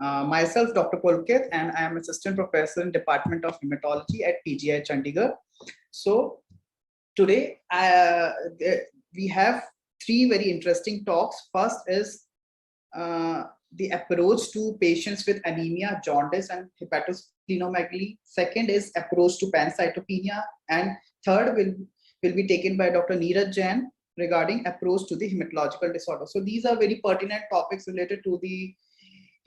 Myself, Dr. Pulkit, and I am Assistant Professor in Department of Hematology at PGI Chandigarh. So today we have three very interesting talks. First is the approach to patients with anemia, jaundice, and hepatosplenomegaly. Second is approach to pancytopenia, and third will be taken by Dr. Neeraj Jain regarding approach to the hematological disorder. So these are very pertinent topics related to the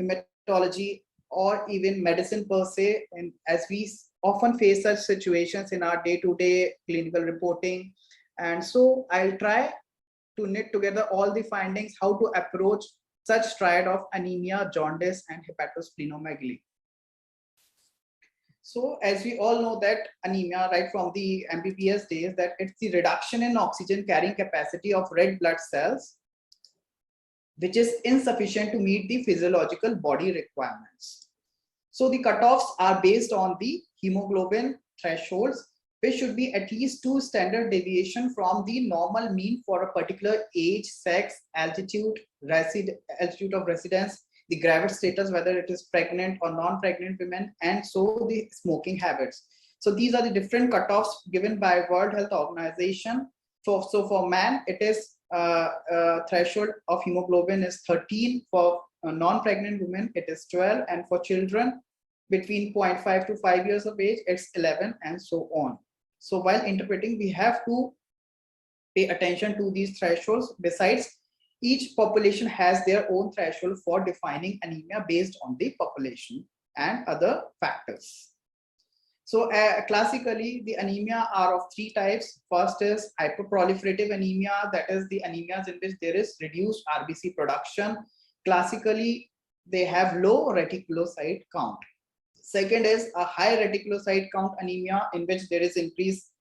hematology or even medicine per se, and as we often face such situations in our day-to-day clinical reporting. And so I'll try to knit together all the findings, how to approach such triad of anemia, jaundice, and hepatosplenomegaly. So as we all know that anemia, right from the MBBS days, that it's the reduction in oxygen carrying capacity of red blood cells, which is insufficient to meet the physiological body requirements. So the cutoffs are based on the hemoglobin thresholds, which should be at least 2 standard deviation from the normal mean for a particular age, sex, altitude of residence, the gravid status, whether it is pregnant or non-pregnant women, and so the smoking habits. So these are the different cutoffs given by World Health Organization. So for man, it is threshold of hemoglobin is 13. For non-pregnant women, it is 12, and for children between 0.5 to 5 years of age, it's 11, and so on. So while interpreting, we have to pay attention to these thresholds. Besides, each population has their own threshold for defining anemia based on the population and other factors. So classically, the anemia are of 3 types. First is hyperproliferative anemia, that is the anemias in which there is reduced RBC production. Classically, they have low reticulocyte count. Second is a high reticulocyte count anemia, in which there is increased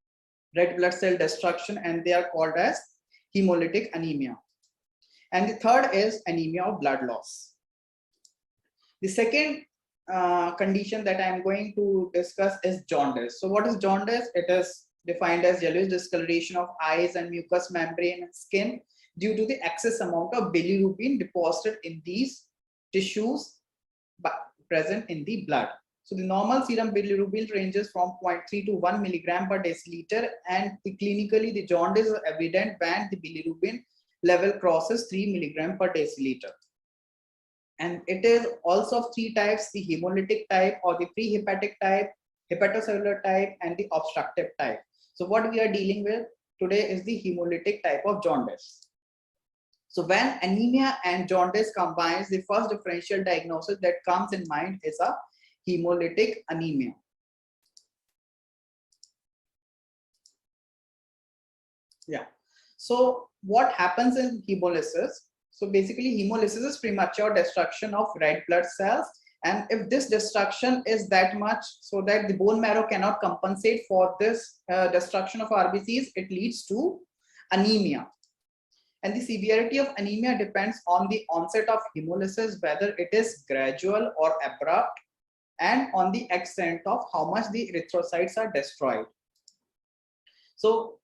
red blood cell destruction, and they are called as hemolytic anemia. And the third is anemia of blood loss. The second condition that I am going to discuss is jaundice. So what is jaundice? It is defined as yellowish discoloration of eyes and mucous membrane and skin due to the excess amount of bilirubin deposited in these tissues present in the blood. So the normal serum bilirubin ranges from 0.3 to 1 milligram per deciliter, and clinically the jaundice is evident when the bilirubin level crosses 3 milligram per deciliter. And it is also of 3 types: the hemolytic type or the prehepatic type, hepatocellular type, and the obstructive type. So what we are dealing with today is the hemolytic type of jaundice. So when anemia and jaundice combines, the first differential diagnosis that comes in mind is a hemolytic anemia. Yeah. So what happens in hemolysis? So basically, hemolysis is premature destruction of red blood cells, and if this destruction is that much so that the bone marrow cannot compensate for this destruction of RBCs, it leads to anemia. And the severity of anemia depends on the onset of hemolysis, whether it is gradual or abrupt, and on the extent of how much the erythrocytes are destroyed. So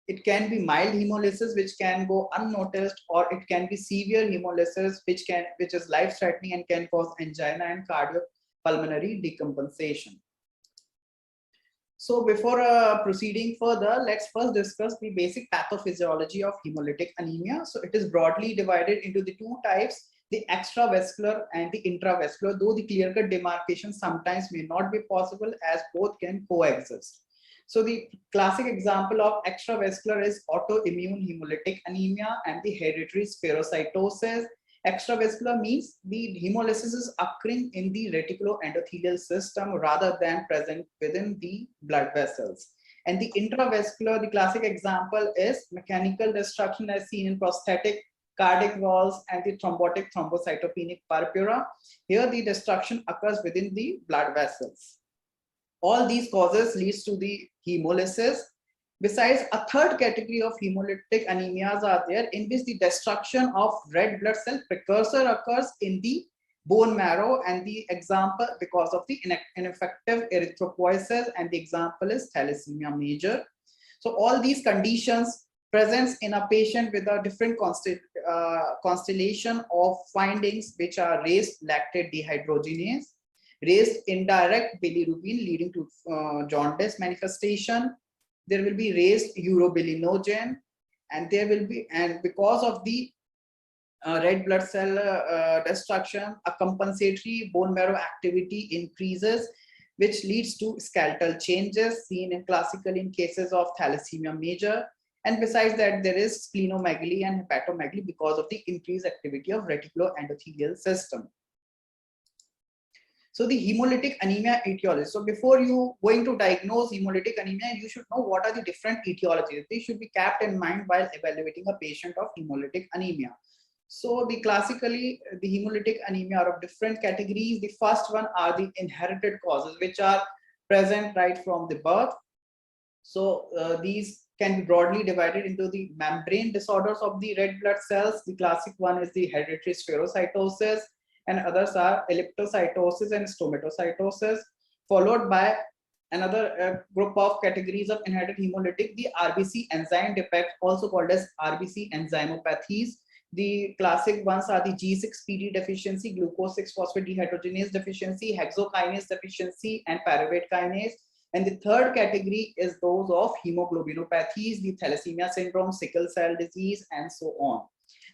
it can be mild hemolysis, which can go unnoticed, or it can be severe hemolysis, which is life-threatening and can cause angina and cardiopulmonary decompensation. So before proceeding further, let's first discuss the basic pathophysiology of hemolytic anemia. So it is broadly divided into the 2 types, the extravascular and the intravascular, though the clear-cut demarcation sometimes may not be possible, as both can coexist. So the classic example of extravascular is autoimmune hemolytic anemia and the hereditary spherocytosis. Extravascular means the hemolysis is occurring in the reticuloendothelial system rather than present within the blood vessels. And the intravascular, the classic example is mechanical destruction as seen in prosthetic cardiac valves and the thrombotic thrombocytopenic purpura. Here the destruction occurs within the blood vessels. All these causes leads to the hemolysis. Besides, a third category of hemolytic anemias are there, in which the destruction of red blood cell precursor occurs in the bone marrow, and the example because of the ineffective erythropoiesis, and the example is thalassemia major. So all these conditions presents in a patient with a different constellation of findings, which are raised lactate dehydrogenase, raised indirect bilirubin leading to jaundice manifestation. There will be raised urobilinogen, and there will be, and because of the red blood cell destruction, a compensatory bone marrow activity increases, which leads to skeletal changes seen in classically in cases of thalassemia major. And besides that, there is splenomegaly and hepatomegaly because of the increased activity of reticuloendothelial system. So the hemolytic anemia etiology. So before you going to diagnose hemolytic anemia, you should know what are the different etiologies. They should be kept in mind while evaluating a patient of hemolytic anemia. So the classically, the hemolytic anemia are of different categories. The first one are the inherited causes, which are present right from the birth. So these can be broadly divided into the membrane disorders of the red blood cells. The classic one is the hereditary spherocytosis, and others are elliptocytosis and stomatocytosis, followed by another group of categories of inherited hemolytic, the RBC enzyme defect, also called as RBC enzymopathies. The classic ones are the G6PD deficiency, glucose 6-phosphate dehydrogenase deficiency, hexokinase deficiency, and pyruvate kinase. And the third category is those of hemoglobinopathies, the thalassemia syndrome, sickle cell disease, and so on.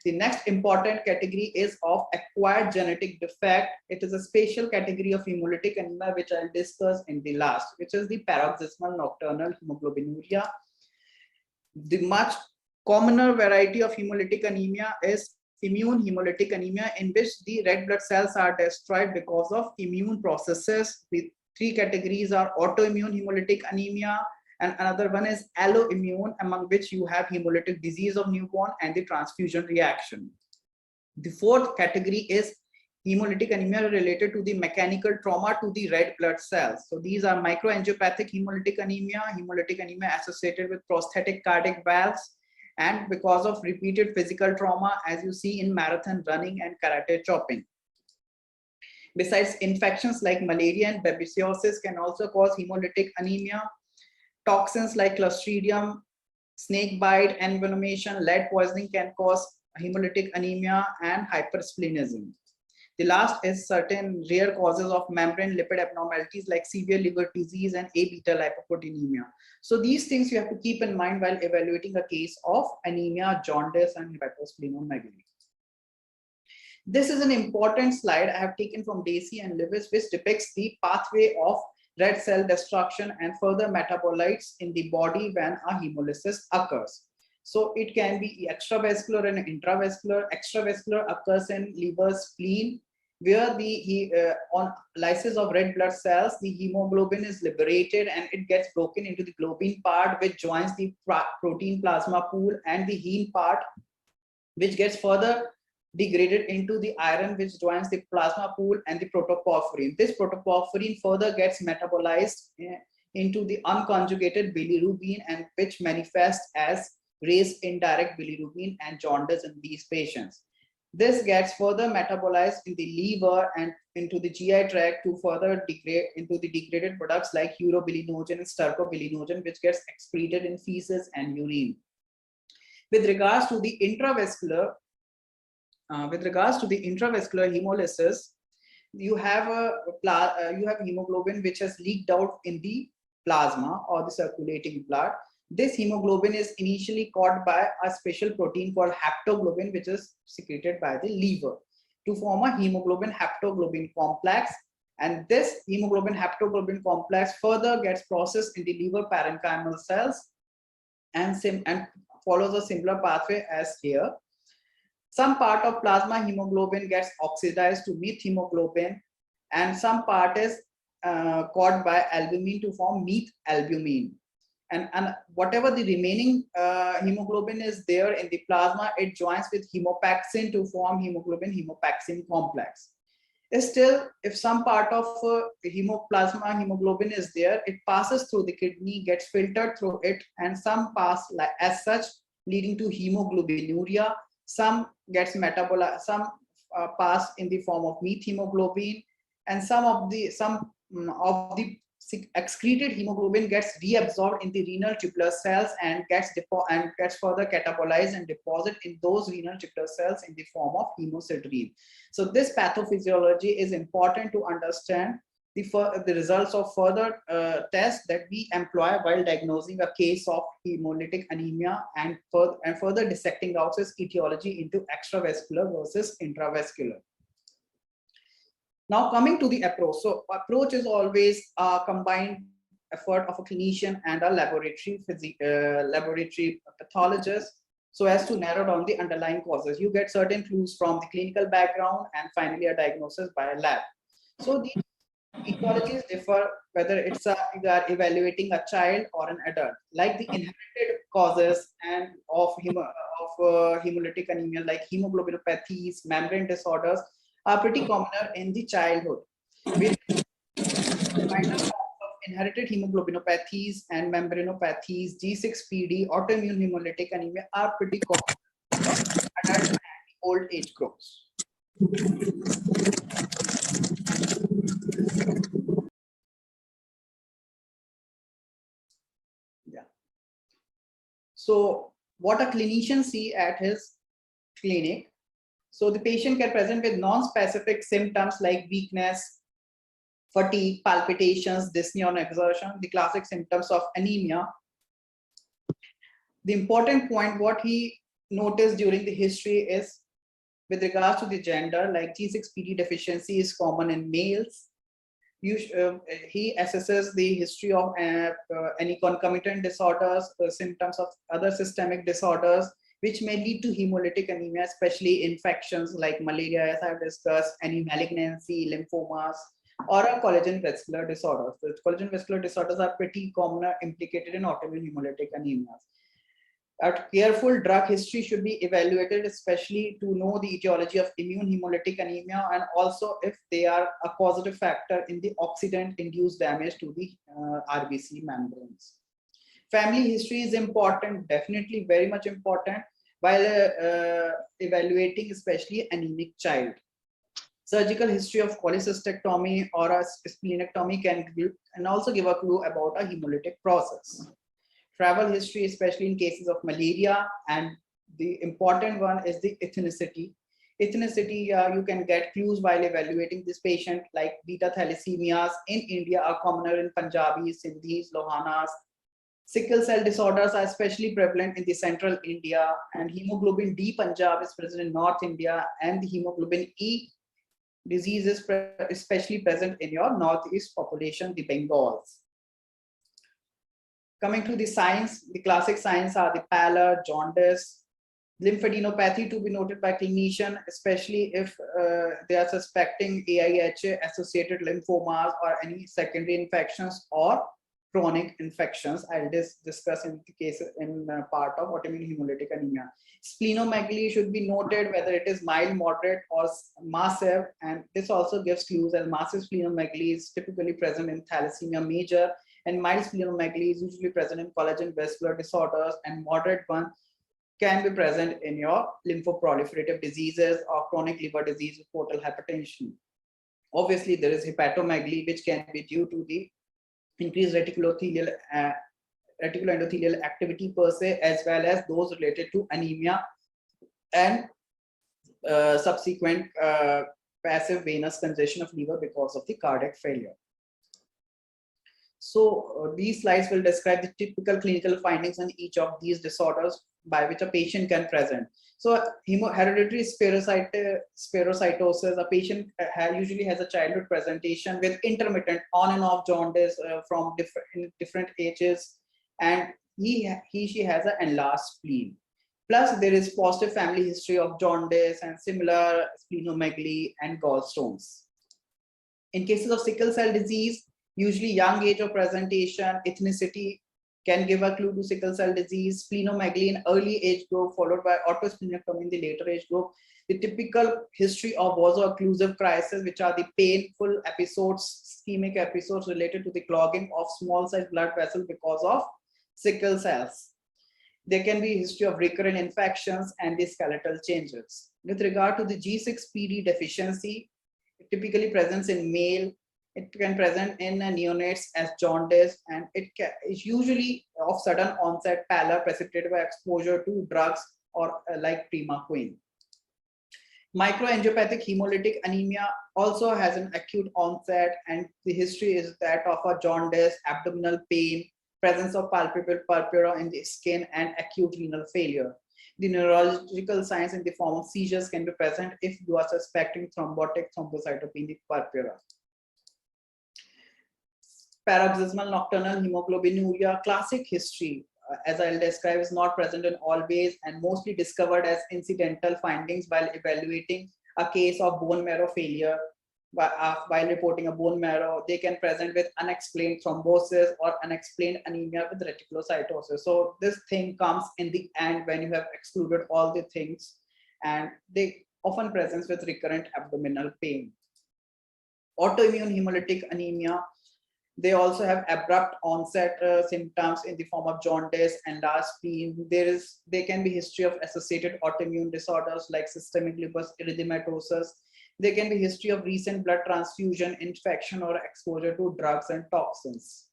The next important category is of acquired genetic defect. It is a special category of hemolytic anemia, which I'll discuss in the last, which is the paroxysmal nocturnal hemoglobinuria. The much commoner variety of hemolytic anemia is immune hemolytic anemia, in which the red blood cells are destroyed because of immune processes. The three categories are autoimmune hemolytic anemia, and another one is alloimmune, among which you have hemolytic disease of newborn and the transfusion reaction. The fourth category is hemolytic anemia related to the mechanical trauma to the red blood cells. So these are microangiopathic hemolytic anemia associated with prosthetic cardiac valves, and because of repeated physical trauma, as you see in marathon running and karate chopping. Besides, infections like malaria and babesiosis can also cause hemolytic anemia. Toxins like Clostridium, snake bite, envenomation, lead poisoning can cause hemolytic anemia and hypersplenism. The last is certain rare causes of membrane lipid abnormalities like severe liver disease and A-beta lipoproteinemia. So these things you have to keep in mind while evaluating a case of anemia, jaundice, and hepatosplenomegaly. This is an important slide I have taken from Dacey and Lewis, which depicts the pathway of red cell destruction and further metabolites in the body when a hemolysis occurs. So it can be extravascular and intravascular. Extravascular occurs in liver, spleen, where on lysis of red blood cells, the hemoglobin is liberated and it gets broken into the globin part, which joins the protein plasma pool, and the heme part, which gets further degraded into the iron, which joins the plasma pool and the protoporphyrin. This protoporphyrin further gets metabolized into the unconjugated bilirubin, and which manifests as raised indirect bilirubin and jaundice in these patients. This gets further metabolized in the liver and into the GI tract to further degrade into the degraded products like urobilinogen and stercobilinogen, which gets excreted in feces and urine. With regards to the intravascular hemolysis, you have hemoglobin which has leaked out in the plasma or the circulating blood. This hemoglobin is initially caught by a special protein called haptoglobin, which is secreted by the liver to form a hemoglobin haptoglobin complex. And this hemoglobin haptoglobin complex further gets processed in the liver parenchymal cells and follows a similar pathway as here. Some part of plasma hemoglobin gets oxidized to methemoglobin, and some part is caught by albumin to form methalbumin. And whatever the remaining hemoglobin is there in the plasma, it joins with hemopaxin to form hemoglobin hemopaxin complex. Still, if some part of plasma hemoglobin is there, it passes through the kidney, gets filtered through it, and some pass like as such, leading to hemoglobinuria. Some gets metabolized, some pass in the form of methemoglobin, and some of the excreted hemoglobin gets reabsorbed in the renal tubular cells and gets further catabolized and deposited in those renal tubular cells in the form of hemosiderin. So this pathophysiology is important to understand the results of further tests that we employ while diagnosing a case of hemolytic anemia and further dissecting out its etiology into extravascular versus intravascular. Now coming to the approach. So approach is always a combined effort of a clinician and a laboratory pathologist so as to narrow down the underlying causes. You get certain clues from the clinical background and finally a diagnosis by a lab. So the etiologies differ whether you are evaluating a child or an adult. Like the inherited causes and of hemolytic anemia, like hemoglobinopathies, membrane disorders, are pretty common in the childhood. With minor forms of inherited hemoglobinopathies and membranopathies, G6PD, autoimmune hemolytic anemia are pretty common in adult and old age groups. Yeah. So what a clinician see at his clinic. So the patient can present with non-specific symptoms like weakness, fatigue, palpitations, dyspnea on exertion, the classic symptoms of anemia. The important point what he noticed during the history is with regards to the gender, like G6PD deficiency is common in males. He assesses the history of any concomitant disorders, symptoms of other systemic disorders, which may lead to hemolytic anemia, especially infections like malaria, as I've discussed, any malignancy, lymphomas, or a collagen vascular disorders. The collagen vascular disorders are pretty common, implicated in autoimmune hemolytic anemias. A careful drug history should be evaluated, especially to know the etiology of immune hemolytic anemia and also if they are a causative factor in the oxidant-induced damage to the RBC membranes. Family history is important, definitely very much important, while evaluating especially anemic child. Surgical history of cholecystectomy or a splenectomy can also give a clue about a hemolytic process. Travel history, especially in cases of malaria, and the important one is the ethnicity. Ethnicity, you can get clues while evaluating this patient, like beta thalassemias in India are commoner in Punjabis, Sindhis, Lohanas. Sickle cell disorders are especially prevalent in the central India, and hemoglobin D Punjab is present in North India, and the hemoglobin E disease is especially present in your Northeast population, the Bengals. Coming to the signs, the classic signs are the pallor, jaundice, lymphadenopathy to be noted by clinician, especially if they are suspecting AIHA associated lymphomas or any secondary infections or chronic infections. I'll discuss in the case in part of autoimmune hemolytic anemia. Splenomegaly should be noted whether it is mild, moderate, or massive, and this also gives clues as massive splenomegaly is typically present in thalassemia major, and mild splenomegaly is usually present in collagen vascular disorders, and moderate one can be present in your lymphoproliferative diseases or chronic liver disease with portal hypertension. Obviously, there is hepatomegaly, which can be due to the increased reticuloendothelial activity per se, as well as those related to anemia and subsequent passive venous congestion of liver because of the cardiac failure. So these slides will describe the typical clinical findings on each of these disorders by which a patient can present. So hereditary spherocytosis, a patient usually has a childhood presentation with intermittent on and off jaundice from different ages, and she has an enlarged spleen. Plus there is positive family history of jaundice and similar splenomegaly and gallstones. In cases of sickle cell disease, usually young age of presentation, ethnicity can give a clue to sickle cell disease, splenomegaly in early age group followed by autosplenectomy in the later age group. The typical history of vaso-occlusive crisis, which are the painful episodes, ischemic episodes related to the clogging of small sized blood vessels because of sickle cells. There can be a history of recurrent infections and the skeletal changes. With regard to the G6PD deficiency, it typically presents in male It can present in neonates as jaundice, and is usually of sudden onset pallor precipitated by exposure to drugs or like primaquine. Microangiopathic hemolytic anemia also has an acute onset, and the history is that of a jaundice, abdominal pain, presence of palpable purpura in the skin, and acute renal failure. The neurological signs in the form of seizures can be present if you are suspecting thrombotic thrombocytopenic purpura. Paroxysmal nocturnal hemoglobinuria, classic history, as I'll describe, is not present in all ways and mostly discovered as incidental findings while evaluating a case of bone marrow failure. While reporting a bone marrow, they can present with unexplained thrombosis or unexplained anemia with reticulocytosis. So this thing comes in the end when you have excluded all the things, and they often present with recurrent abdominal pain. Autoimmune hemolytic anemia, they also have abrupt onset symptoms in the form of jaundice and large spleen. There can be history of associated autoimmune disorders like systemic lupus erythematosus. There can be history of recent blood transfusion, infection, or exposure to drugs and toxins.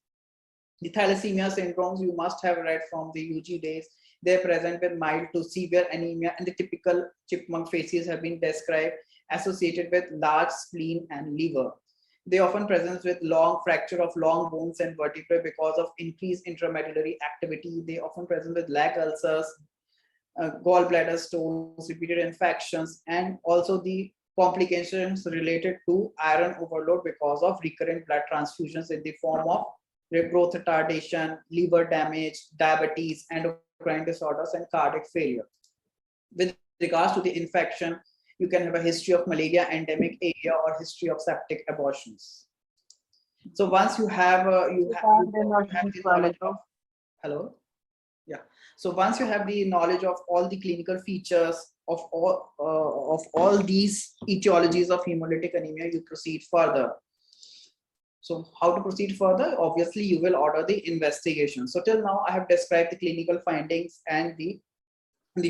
The thalassemia syndromes you must have read from the UG days. They're present with mild to severe anemia, and the typical chipmunk faces have been described associated with large spleen and liver. They often present with long fracture of long bones and vertebrae because of increased intramedullary activity. They often present with leg ulcers, gallbladder stones, repeated infections, and also the complications related to iron overload because of recurrent blood transfusions in the form of growth retardation, liver damage, diabetes, endocrine disorders, and cardiac failure. With regards to the infection, you can have a history of malaria endemic area or history of septic abortions. So once you have the knowledge of, hello, yeah. So once you have the knowledge of all the clinical features of all these etiologies of hemolytic anemia, you proceed further. So how to proceed further? Obviously, you will order the investigation. So till now, I have described the clinical findings and the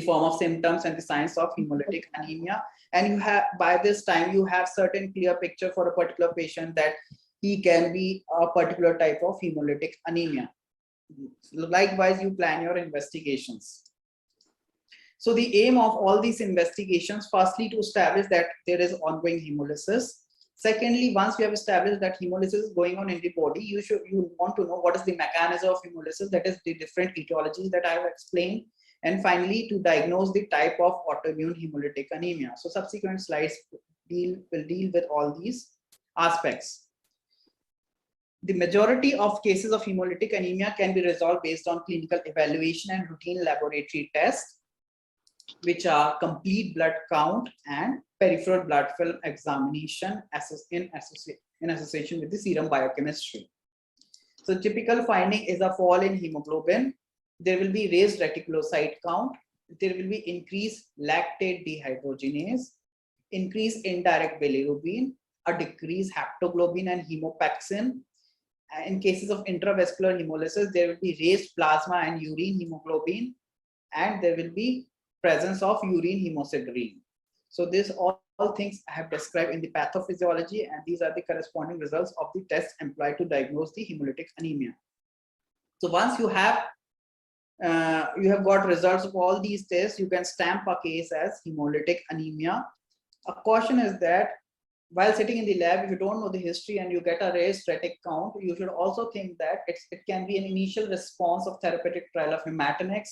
form of symptoms and the signs of hemolytic anemia. And you have, by this time, you have certain clear picture for a particular patient that he can be a particular type of hemolytic anemia. Likewise, you plan your investigations. So the aim of all these investigations, firstly, to establish that there is ongoing hemolysis. Secondly, once you have established that hemolysis is going on in the body, you want to know what is the mechanism of hemolysis, that is the different etiologies that I have explained. And finally, to diagnose the type of autoimmune hemolytic anemia. So subsequent slides will deal with all these aspects. The majority of cases of hemolytic anemia can be resolved based on clinical evaluation and routine laboratory tests, which are complete blood count and peripheral blood film examination in association with the serum biochemistry. So typical finding is a fall in hemoglobin. There will be raised reticulocyte count. There will be increased lactate dehydrogenase, increased indirect bilirubin, a decreased haptoglobin and hemopexin. In cases of intravascular hemolysis, there will be raised plasma and urine hemoglobin, and there will be presence of urine hemosiderin. So this all things I have described in the pathophysiology, and these are the corresponding results of the tests employed to diagnose the hemolytic anemia. So once you have got results of all these tests, you can stamp a case as hemolytic anemia. A caution is that while sitting in the lab, if you don't know the history and you get a raised retic count, you should also think that it can be an initial response of therapeutic trial of Imatinib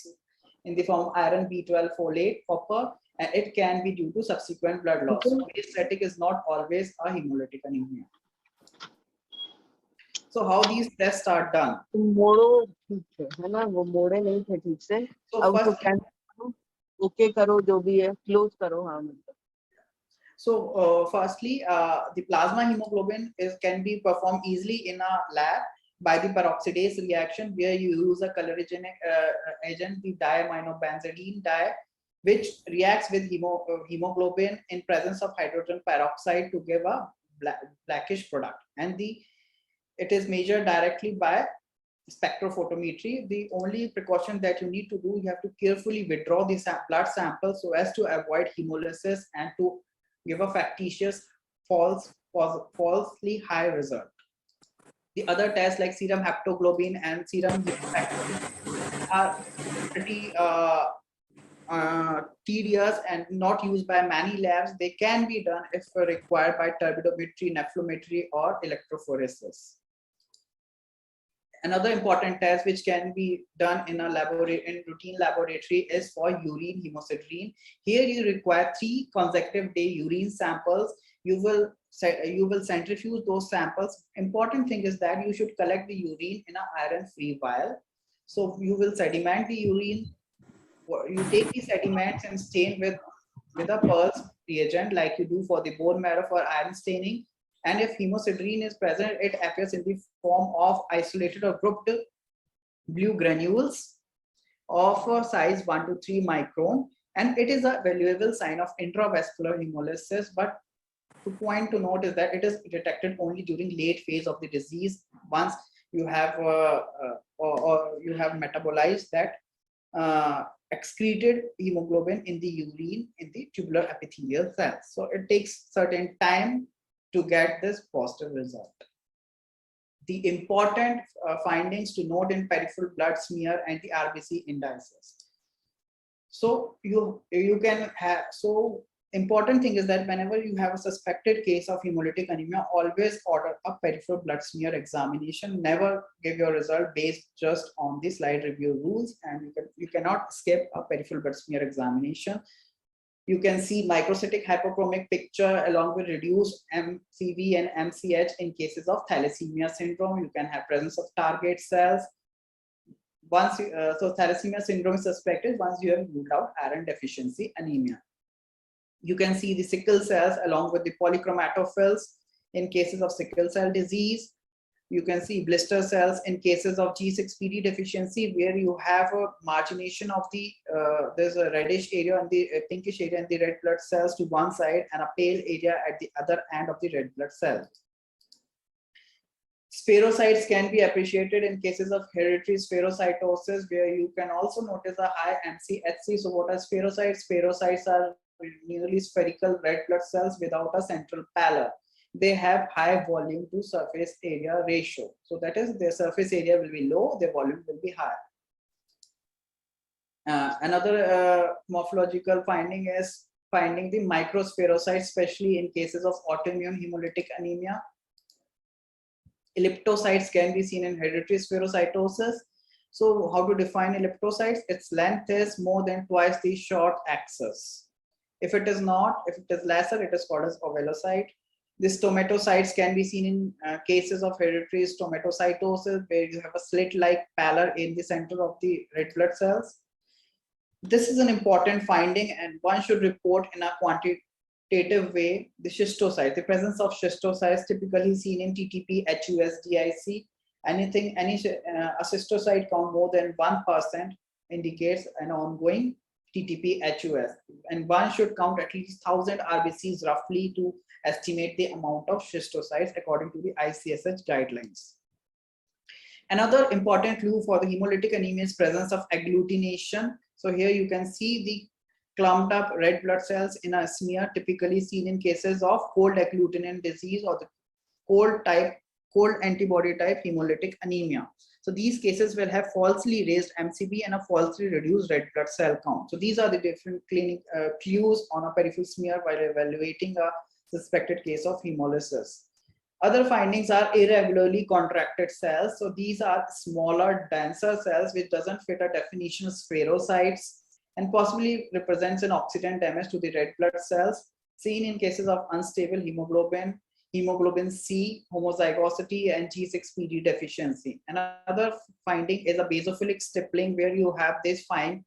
in the form of iron, B12, folate, copper, and it can be due to subsequent blood loss. Raised retic is not always a hemolytic anemia. So how these tests are done? So So firstly, the plasma hemoglobin can be performed easily in a lab by the peroxidase reaction, where you use a colorogenic agent, the diaminobenzidine dye, which reacts with hemoglobin in presence of hydrogen peroxide to give a blackish product. And it is measured directly by spectrophotometry. The only precaution that you need to do, you have to carefully withdraw the blood sample so as to avoid hemolysis and to give a factitious falsely high result. The other tests like serum haptoglobin and serum hemoglobin are pretty tedious and not used by many labs. They can be done if required by turbidometry, nephelometry, or electrophoresis. Another important test which can be done in a routine laboratory is for urine hemosiderin. Here you require 3 consecutive day urine samples. You will centrifuge those samples. Important thing is that you should collect the urine in an iron-free vial. So you will sediment the urine. You take the sediments and stain with a pulse reagent like you do for the bone marrow for iron staining. And if hemosiderin is present, it appears in the form of isolated or grouped blue granules of a size 1 to 3 micron. And it is a valuable sign of intravascular hemolysis. But the point to note is that it is detected only during late phase of the disease. Once you have or you have metabolized that excreted hemoglobin in the urine in the tubular epithelial cells. So it takes certain time to get this positive result. The important findings to note in peripheral blood smear and the RBC indices. So you can have, so important thing is that whenever you have a suspected case of hemolytic anemia, always order a peripheral blood smear examination. Never give your result based just on the slide review rules, and you cannot skip a peripheral blood smear examination. You can see microcytic hypochromic picture along with reduced MCV and MCH in cases of thalassemia syndrome. You can have presence of target cells. Once so thalassemia syndrome is suspected once you have ruled out iron deficiency anemia. You can see the sickle cells along with the polychromatophils in cases of sickle cell disease. You can see blister cells in cases of G6PD deficiency, where you have a margination of the, there's a reddish area and the pinkish area in the red blood cells to one side and a pale area at the other end of the red blood cell. Spherocytes can be appreciated in cases of hereditary spherocytosis, where you can also notice a high MCHC. So what are spherocytes? Spherocytes are nearly spherical red blood cells without a central pallor. They have high volume to surface area ratio. So that is, their surface area will be low, their volume will be high. Another morphological finding is finding the microspherocytes, especially in cases of autoimmune hemolytic anemia. Elliptocytes can be seen in hereditary spherocytosis. So how to define elliptocytes? Its length is more than twice the short axis. If it is not, if it is lesser, it is called as ovelocyte. The stomatocytes can be seen in cases of hereditary stomatocytosis, where you have a slit-like pallor in the center of the red blood cells. This is an important finding, and one should report in a quantitative way the schistocytes. The presence of schistocytes typically seen in TTP, HUS, DIC. Any a schistocyte count more than 1% indicates an ongoing TTP HUS, and one should count at least 1000 RBCs roughly to estimate the amount of schistocytes according to the ICSH guidelines. Another important clue for the hemolytic anemia is presence of agglutination. So here you can see the clumped up red blood cells in a smear, typically seen in cases of cold agglutinin disease or the cold antibody type hemolytic anemia. So these cases will have falsely raised MCV and a falsely reduced red blood cell count. So these are the different clinic clues on a peripheral smear while evaluating a suspected case of hemolysis. Other findings are irregularly contracted cells. So these are smaller, denser cells which doesn't fit a definition of spherocytes and possibly represents an oxidant damage to the red blood cells seen in cases of unstable hemoglobin, hemoglobin C, homozygosity, and G6PD deficiency. Another finding is a basophilic stippling, where you have these fine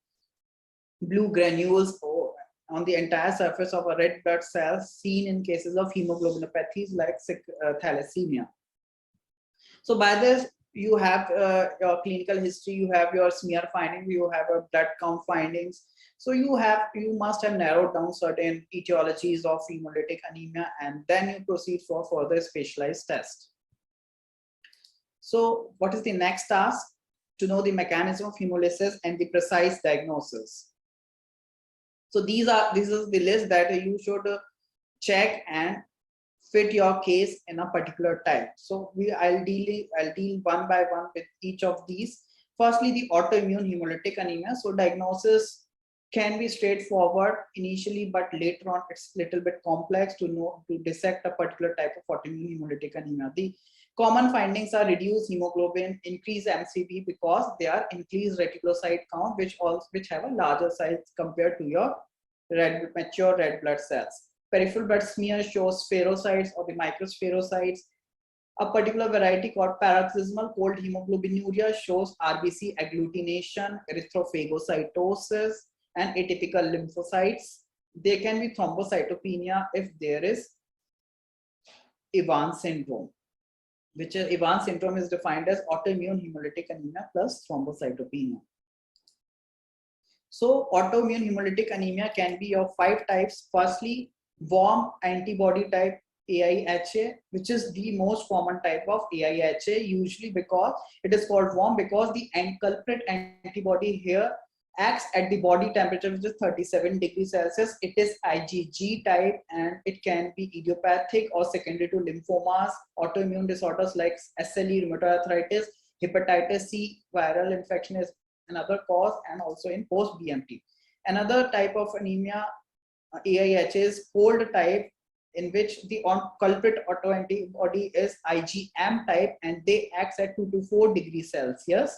blue granules on the entire surface of a red blood cell seen in cases of hemoglobinopathies like thalassemia. So by this, you have your clinical history, you have your smear finding, you have a blood count findings. So you must have narrowed down certain etiologies of hemolytic anemia, and then you proceed for further specialized tests. So what is the next task? To know the mechanism of hemolysis and the precise diagnosis. So this is the list that you should check and fit your case in a particular type. So I'll deal one by one with each of these. Firstly, the autoimmune hemolytic anemia. So diagnosis can be straightforward initially, but later on it's a little bit complex to dissect a particular type of autoimmune hemolytic anemia. The common findings are reduced hemoglobin, increased MCV because they are increased reticulocyte count, which have a larger size compared to your mature red blood cells. Peripheral blood smear shows spherocytes or the microspherocytes. A particular variety called paroxysmal cold hemoglobinuria shows RBC agglutination, erythrophagocytosis, and atypical lymphocytes. There can be thrombocytopenia if there is Evans syndrome, which is Evans syndrome is defined as autoimmune hemolytic anemia plus thrombocytopenia. So autoimmune hemolytic anemia can be of 5 types. Firstly, warm antibody type AIHA, which is the most common type of AIHA, usually because it is called warm because the culprit antibody here acts at the body temperature, which is 37 degrees Celsius. It is IgG type and it can be idiopathic or secondary to lymphomas, autoimmune disorders like SLE, rheumatoid arthritis, hepatitis C, viral infection is another cause, and also in post BMT. Another type of anemia, AIHA, is cold type, in which the culprit autoantibody is IgM type and they act at 2 to 4 degrees Celsius,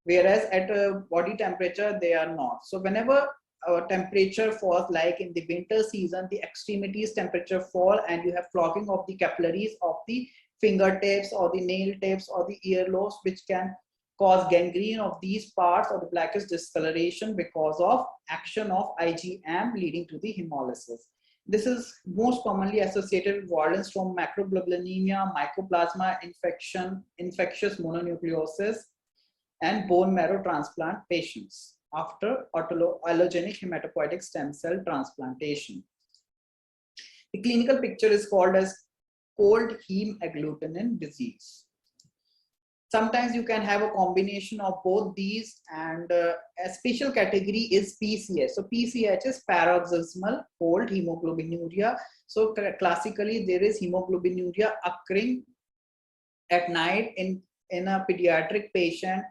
whereas at body temperature they are not. So whenever temperature falls, like in the winter season, the extremities temperature fall and you have clogging of the capillaries of the fingertips or the nail tips or the earlobes, which can cause gangrene of these parts or the blackish discoloration because of action of IgM leading to the hemolysis. This is most commonly associated with Waldenstrom macroglobulinemia, mycoplasma infection, infectious mononucleosis, and bone marrow transplant patients after allogenic hematopoietic stem cell transplantation. The clinical picture is called as cold heme agglutinin disease. Sometimes you can have a combination of both these, and a special category is PCH. So PCH is paroxysmal cold hemoglobinuria. So classically there is hemoglobinuria occurring at night in a pediatric patient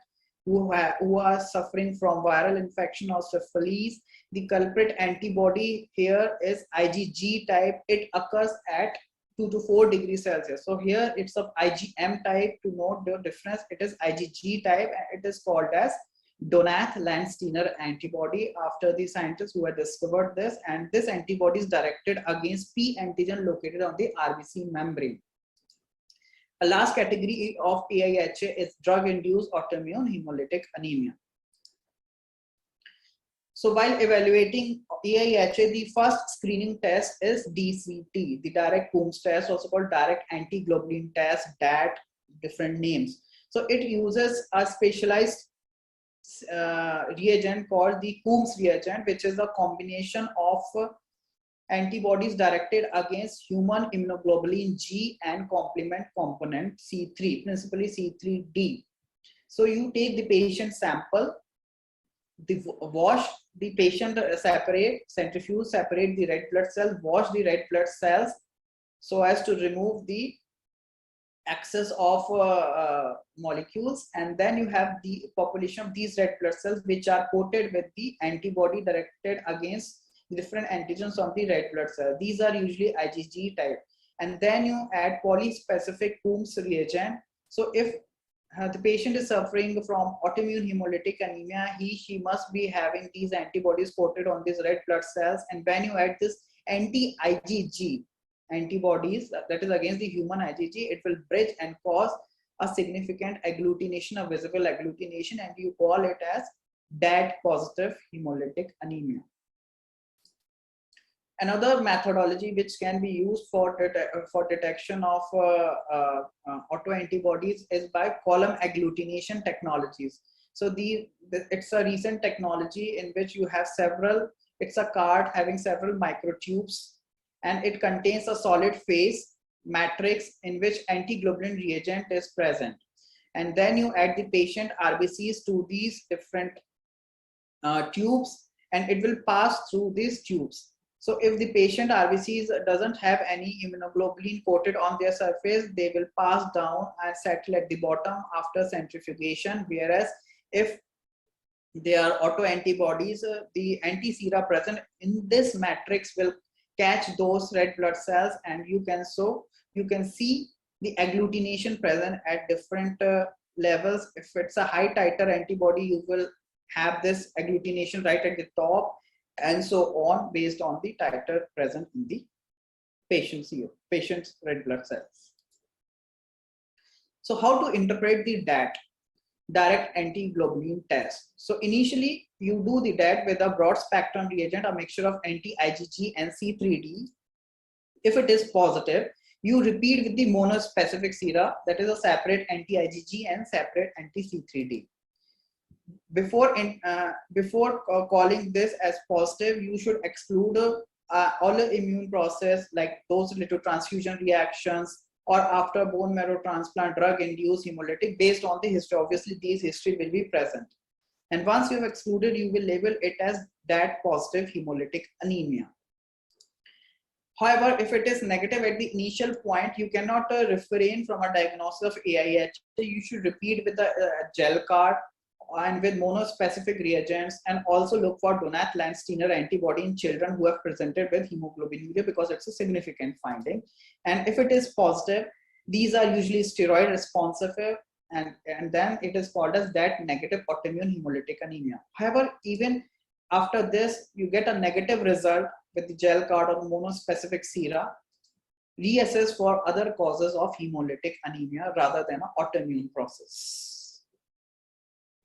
who are suffering from viral infection or syphilis. The culprit antibody here is IgG type. It occurs at 2 to 4 degrees Celsius. So here it's of IgM type. To note the difference, it is IgG type and it is called as Donath-Landsteiner antibody after the scientists who had discovered this, and this antibody is directed against P antigen located on the RBC membrane. A last category of AIHA is drug-induced autoimmune hemolytic anemia. So while evaluating AIHA, the first screening test is DCT, the direct Coombs test, also called direct antiglobulin test, DAT, different names. So it uses a specialized reagent called the Coombs reagent, which is a combination of antibodies directed against human immunoglobulin G and complement component C3, principally C3D. So you take the patient sample, wash the patient, centrifuge separate the red blood cells, wash the red blood cells so as to remove the excess of molecules, and then you have the population of these red blood cells which are coated with the antibody directed against different antigens on the red blood cell. These are usually IgG type, and then you add polyspecific Coombs reagent. So if the patient is suffering from autoimmune hemolytic anemia, she must be having these antibodies coated on these red blood cells, and when you add this anti-IgG antibodies, that is against the human IgG, it will bridge and cause a significant agglutination, a visible agglutination, and you call it as DAT positive hemolytic anemia. Another methodology which can be used for detection of autoantibodies is by column agglutination technologies. So it's a recent technology in which you have it's a card having several microtubes, and it contains a solid phase matrix in which antiglobulin reagent is present. And then you add the patient RBCs to these different tubes, and it will pass through these tubes. So if the patient RBCs doesn't have any immunoglobulin coated on their surface, they will pass down and settle at the bottom after centrifugation. Whereas if they are autoantibodies, the anti-sera present in this matrix will catch those red blood cells, and you can see the agglutination present at different levels. If it's a high titer antibody, you will have this agglutination right at the top, and so on, based on the titer present in the patient's red blood cells. So how to interpret the DAT, direct anti-globulin test? So initially you do the DAT with a broad spectrum reagent, a mixture of anti-IgG and C3d. If it is positive, you repeat with the monospecific sera, that is a separate anti-IgG and separate anti-C3d. Before calling this as positive, you should exclude all the immune process like those related to transfusion reactions or after bone marrow transplant drug-induced hemolytic based on the history. Obviously, these history will be present. And once you have excluded, you will label it as DAT positive hemolytic anemia. However, if it is negative at the initial point, you cannot refrain from a diagnosis of AIH. You should repeat with the gel card and with monospecific reagents, and also look for Donat-Landsteiner antibody in children who have presented with hemoglobinuria, because it's a significant finding. And if it is positive, these are usually steroid responsive, and then it is called as that negative autoimmune hemolytic anemia. However, even after this, you get a negative result with the gel card or monospecific sera, reassess for other causes of hemolytic anemia rather than an autoimmune process.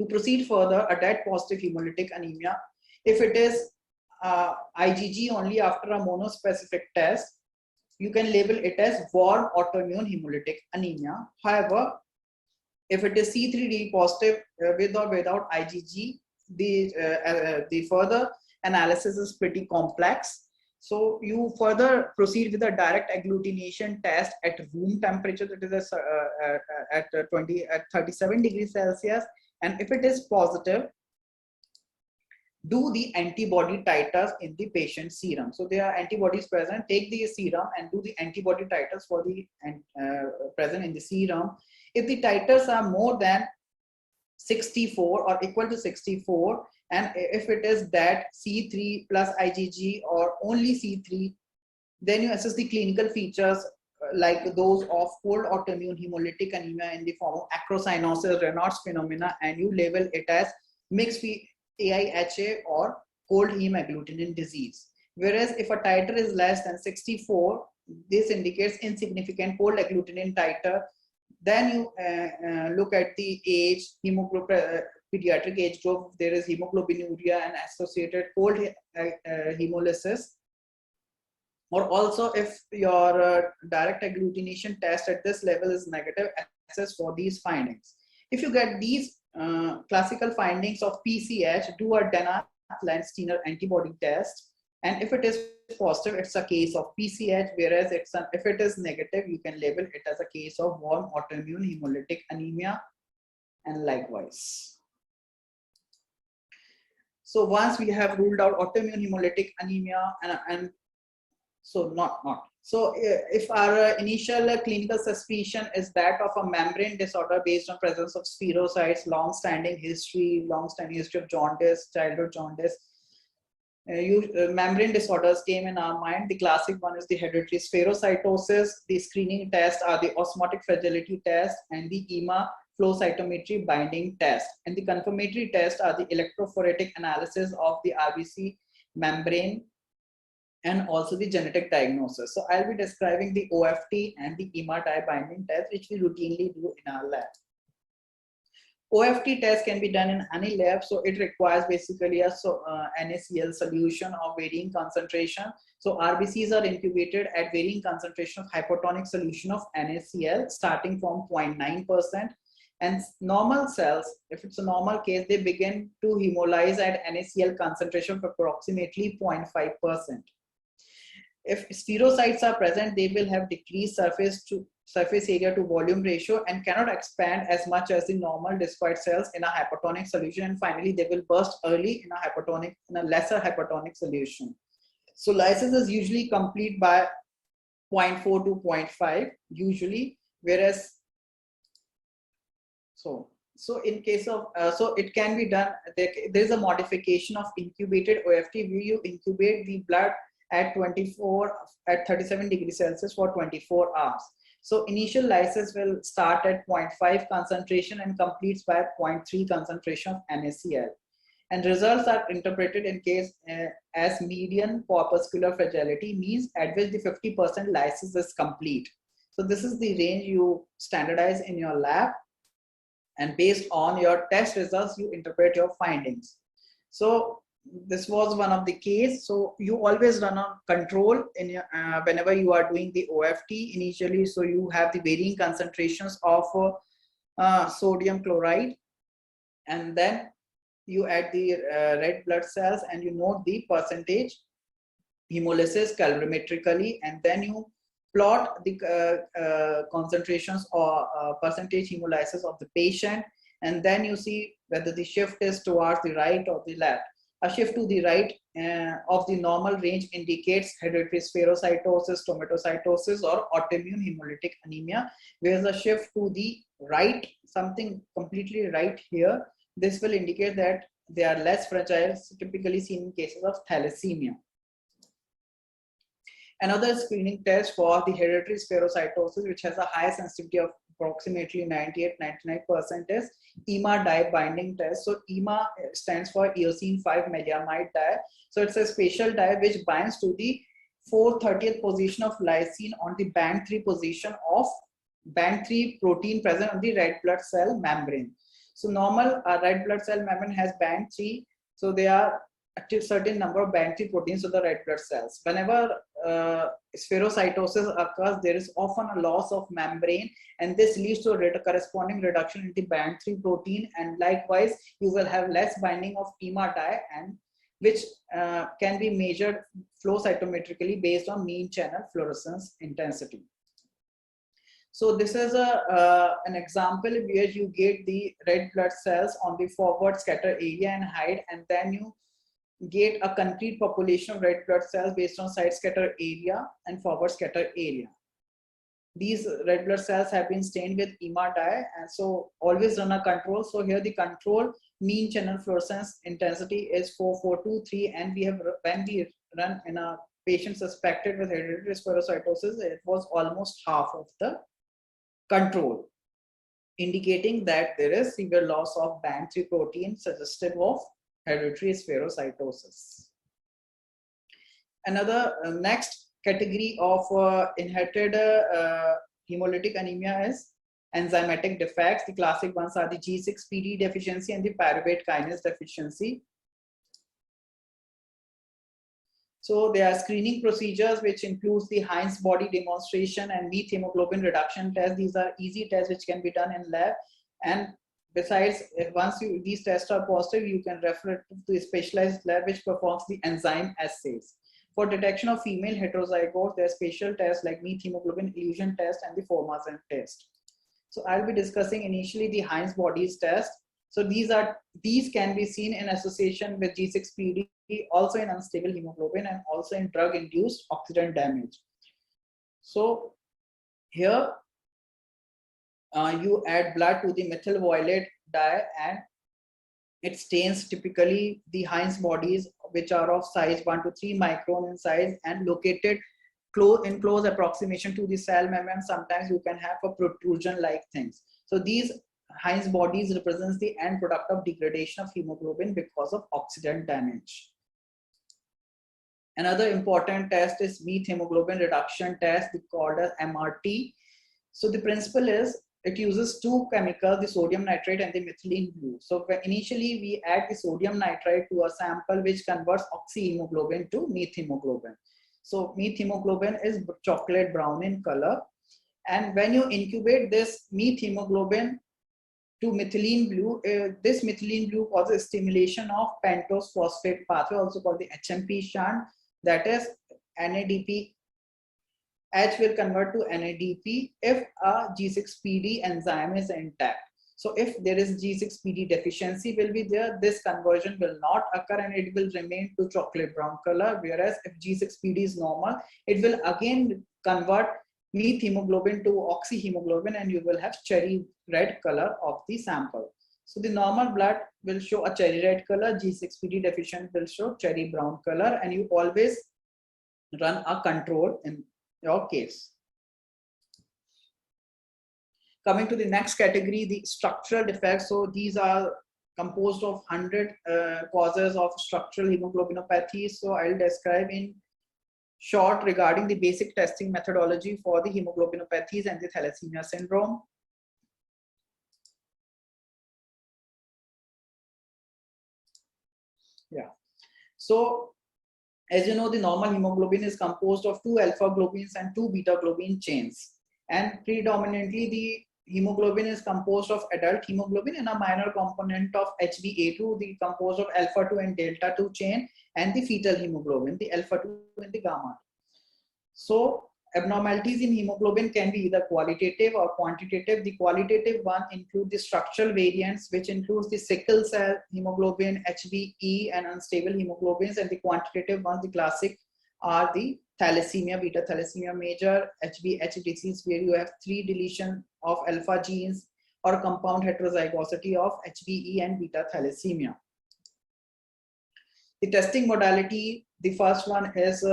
To proceed further, a DAT positive hemolytic anemia, if it is IgG only after a monospecific test, you can label it as warm autoimmune hemolytic anemia. However, if it is C3d positive with or without IgG, the further analysis is pretty complex. So you further proceed with a direct agglutination test at room temperature, that is at 37 degrees Celsius. And if it is positive, do the antibody titers in the patient's serum. So there are antibodies present, take the serum and do the antibody titers for the present in the serum. If the titers are more than 64 or equal to 64, and if it is that C3 plus IgG or only C3, then you assess the clinical features like those of cold autoimmune hemolytic anemia in the form of acrocyanosis, Raynaud's phenomena, and you label it as mixed AIHA or cold hemagglutinin disease. Whereas if a titer is less than 64, this indicates insignificant cold agglutinin titer. Then you look at the age, pediatric age group, there is hemoglobinuria and associated cold hemolysis. Or also if your direct agglutination test at this level is negative, assess for these findings. If you get these classical findings of PCH, do a Donat-Landsteiner antibody test. And if it is positive, it's a case of PCH, whereas if it is negative, you can label it as a case of warm autoimmune hemolytic anemia, and likewise. So once we have ruled out autoimmune hemolytic anemia So if our initial clinical suspicion is that of a membrane disorder based on presence of spherocytes, long-standing history of jaundice, childhood jaundice, membrane disorders came in our mind. The classic one is the hereditary spherocytosis. The screening tests are the osmotic fragility test and the EMA flow cytometry binding test. And the confirmatory tests are the electrophoretic analysis of the RBC membrane and also the genetic diagnosis. So I'll be describing the OFT and the EMA tie binding test, which we routinely do in our lab. OFT test can be done in any lab, so it requires basically a NaCl solution of varying concentration. So RBCs are incubated at varying concentration of hypotonic solution of NaCl starting from 0.9%. And normal cells, if it's a normal case, they begin to hemolyze at NaCl concentration of approximately 0.5%. If spherocytes are present, they will have decreased surface area to volume ratio and cannot expand as much as the normal discoid cells in a hypotonic solution. And finally, they will burst early in a lesser hypotonic solution. So lysis is usually complete by 0.4 to 0.5 usually, whereas so in case of so it can be done, there is a modification of incubated OFT where you incubate the blood at 37 degrees Celsius for 24 hours. So initial lysis will start at 0.5 concentration and completes by 0.3 concentration of NaCl. And results are interpreted in case as median corpuscular fragility, means at which the 50% lysis is complete. So this is the range you standardize in your lab, and based on your test results you interpret your findings. So this was one of the case. So you always run a control in your whenever you are doing the OFT initially. So you have the varying concentrations of sodium chloride, and then you add the red blood cells and you note the percentage hemolysis calorimetrically, and then you plot the concentrations or percentage hemolysis of the patient, and then you see whether the shift is towards the right or the left. A shift to the right of the normal range indicates hereditary spherocytosis, stomatocytosis, or autoimmune hemolytic anemia, whereas a shift to the right, something completely right here, this will indicate that they are less fragile, typically seen in cases of thalassemia. Another screening test for the hereditary spherocytosis, which has a high sensitivity of approximately 98-99%, is EMA dye binding test. So EMA stands for eosine 5-medeamide dye. So it's a special dye which binds to the 430th position of lysine on the band 3 position of band 3 protein present on the red blood cell membrane. So normal red blood cell membrane has band 3. So they are a certain number of band 3 proteins of the red blood cells. Whenever spherocytosis occurs, there is often a loss of membrane, and this leads to a corresponding reduction in the band 3 protein, and likewise you will have less binding of EMA dye, and which can be measured flow cytometrically based on mean channel fluorescence intensity. So this is an example where you get the red blood cells on the forward scatter area and height, and then you get a concrete population of red blood cells based on side scatter area and forward scatter area. These red blood cells have been stained with EMA dye, and so always run a control. So here the control mean channel fluorescence intensity is 4423, and we have, when we run in a patient suspected with hereditary spherocytosis, it was almost half of the control, indicating that there is severe loss of band 3 protein suggestive of hereditary spherocytosis. Another next category of inherited hemolytic anemia is enzymatic defects. The classic ones are the G6PD deficiency and the pyruvate kinase deficiency. So there are screening procedures which includes the Heinz body demonstration and methemoglobin reduction test. These are easy tests which can be done in lab, and besides, once these tests are positive, you can refer to a specialized lab which performs the enzyme assays. For detection of female heterozygotes, there are special tests like methemoglobin elution test and the Formazan test. So I'll be discussing initially the Heinz bodies test. So these can be seen in association with G6PD, also in unstable hemoglobin, and also in drug-induced oxidant damage. So here you add blood to the methyl violet dye, and it stains typically the Heinz bodies, which are of size 1 to 3 micron in size and located in close approximation to the cell membrane. Sometimes you can have a protrusion like things. So these Heinz bodies represents the end product of degradation of hemoglobin because of oxidant damage. Another important test is methemoglobin reduction test, called as MRT. So the principle is it uses two chemicals, the sodium nitrate and the methylene blue. So initially we add the sodium nitrate to a sample which converts oxyhemoglobin to methemoglobin. So methemoglobin is chocolate brown in color, and when you incubate this methemoglobin to methylene blue, this methylene blue causes stimulation of pentose phosphate pathway, also called the HMP shunt, that is NADP. H will convert to NADP if a G6PD enzyme is intact. So if there is G6PD deficiency will be there, this conversion will not occur and it will remain to chocolate brown color. Whereas if G6PD is normal, it will again convert methemoglobin to oxyhemoglobin and you will have cherry red color of the sample. So the normal blood will show a cherry red color, G6PD deficient will show cherry brown color, and you always run a control in your case. Coming to the next category, the structural defects. So these are composed of 100 causes of structural hemoglobinopathy. So I'll describe in short regarding the basic testing methodology for the hemoglobinopathies and the thalassemia syndrome. Yeah. So as you know, the normal hemoglobin is composed of 2 alpha globins and 2 beta globin chains. And predominantly the hemoglobin is composed of adult hemoglobin and a minor component of HbA2, the composed of alpha 2 and delta 2 chain, and the fetal hemoglobin, the alpha 2 and the gamma. So abnormalities in hemoglobin can be either qualitative or quantitative. The qualitative one include the structural variants, which includes the sickle cell hemoglobin, HbE, and unstable hemoglobins, and the quantitative ones, the classic, are the thalassemia, beta thalassemia major, HbH disease, where you have 3 deletion of alpha genes, or compound heterozygosity of HbE and beta thalassemia. The testing modality, the first one is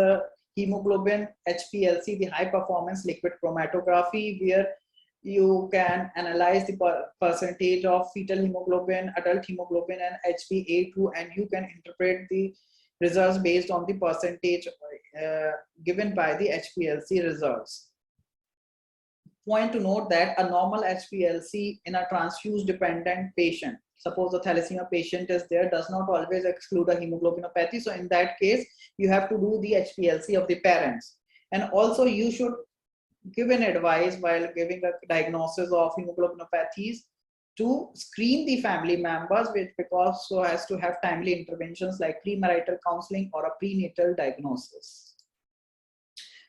hemoglobin HPLC, the high performance liquid chromatography, where you can analyze the percentage of fetal hemoglobin, adult hemoglobin, and HbA2, and you can interpret the results based on the percentage given by the HPLC results. Point to note that a normal HPLC in a transfuse dependent patient, suppose a thalassemia patient is there, does not always exclude a hemoglobinopathy. So in that case, you have to do the HPLC of the parents. And also you should give an advice while giving a diagnosis of hemoglobinopathies to screen the family members, which because so as to have timely interventions like premarital counseling or a prenatal diagnosis.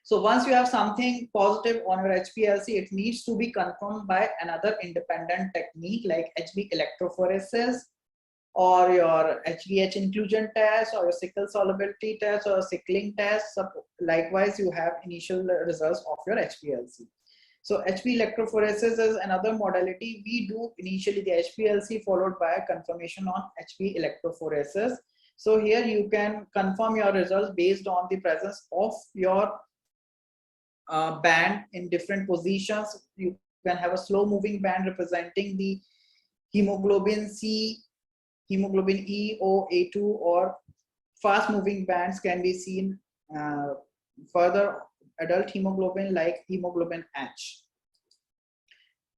So once you have something positive on your HPLC, it needs to be confirmed by another independent technique like HB electrophoresis or your HBH inclusion test or your sickle solubility test or sickling test. Likewise, you have initial results of your HPLC. So HB electrophoresis is another modality. We do initially the HPLC followed by a confirmation on HB electrophoresis. So here you can confirm your results based on the presence of your band in different positions. You can have a slow moving band representing the hemoglobin C, hemoglobin E, O, A2, or fast moving bands can be seen further adult hemoglobin like hemoglobin H.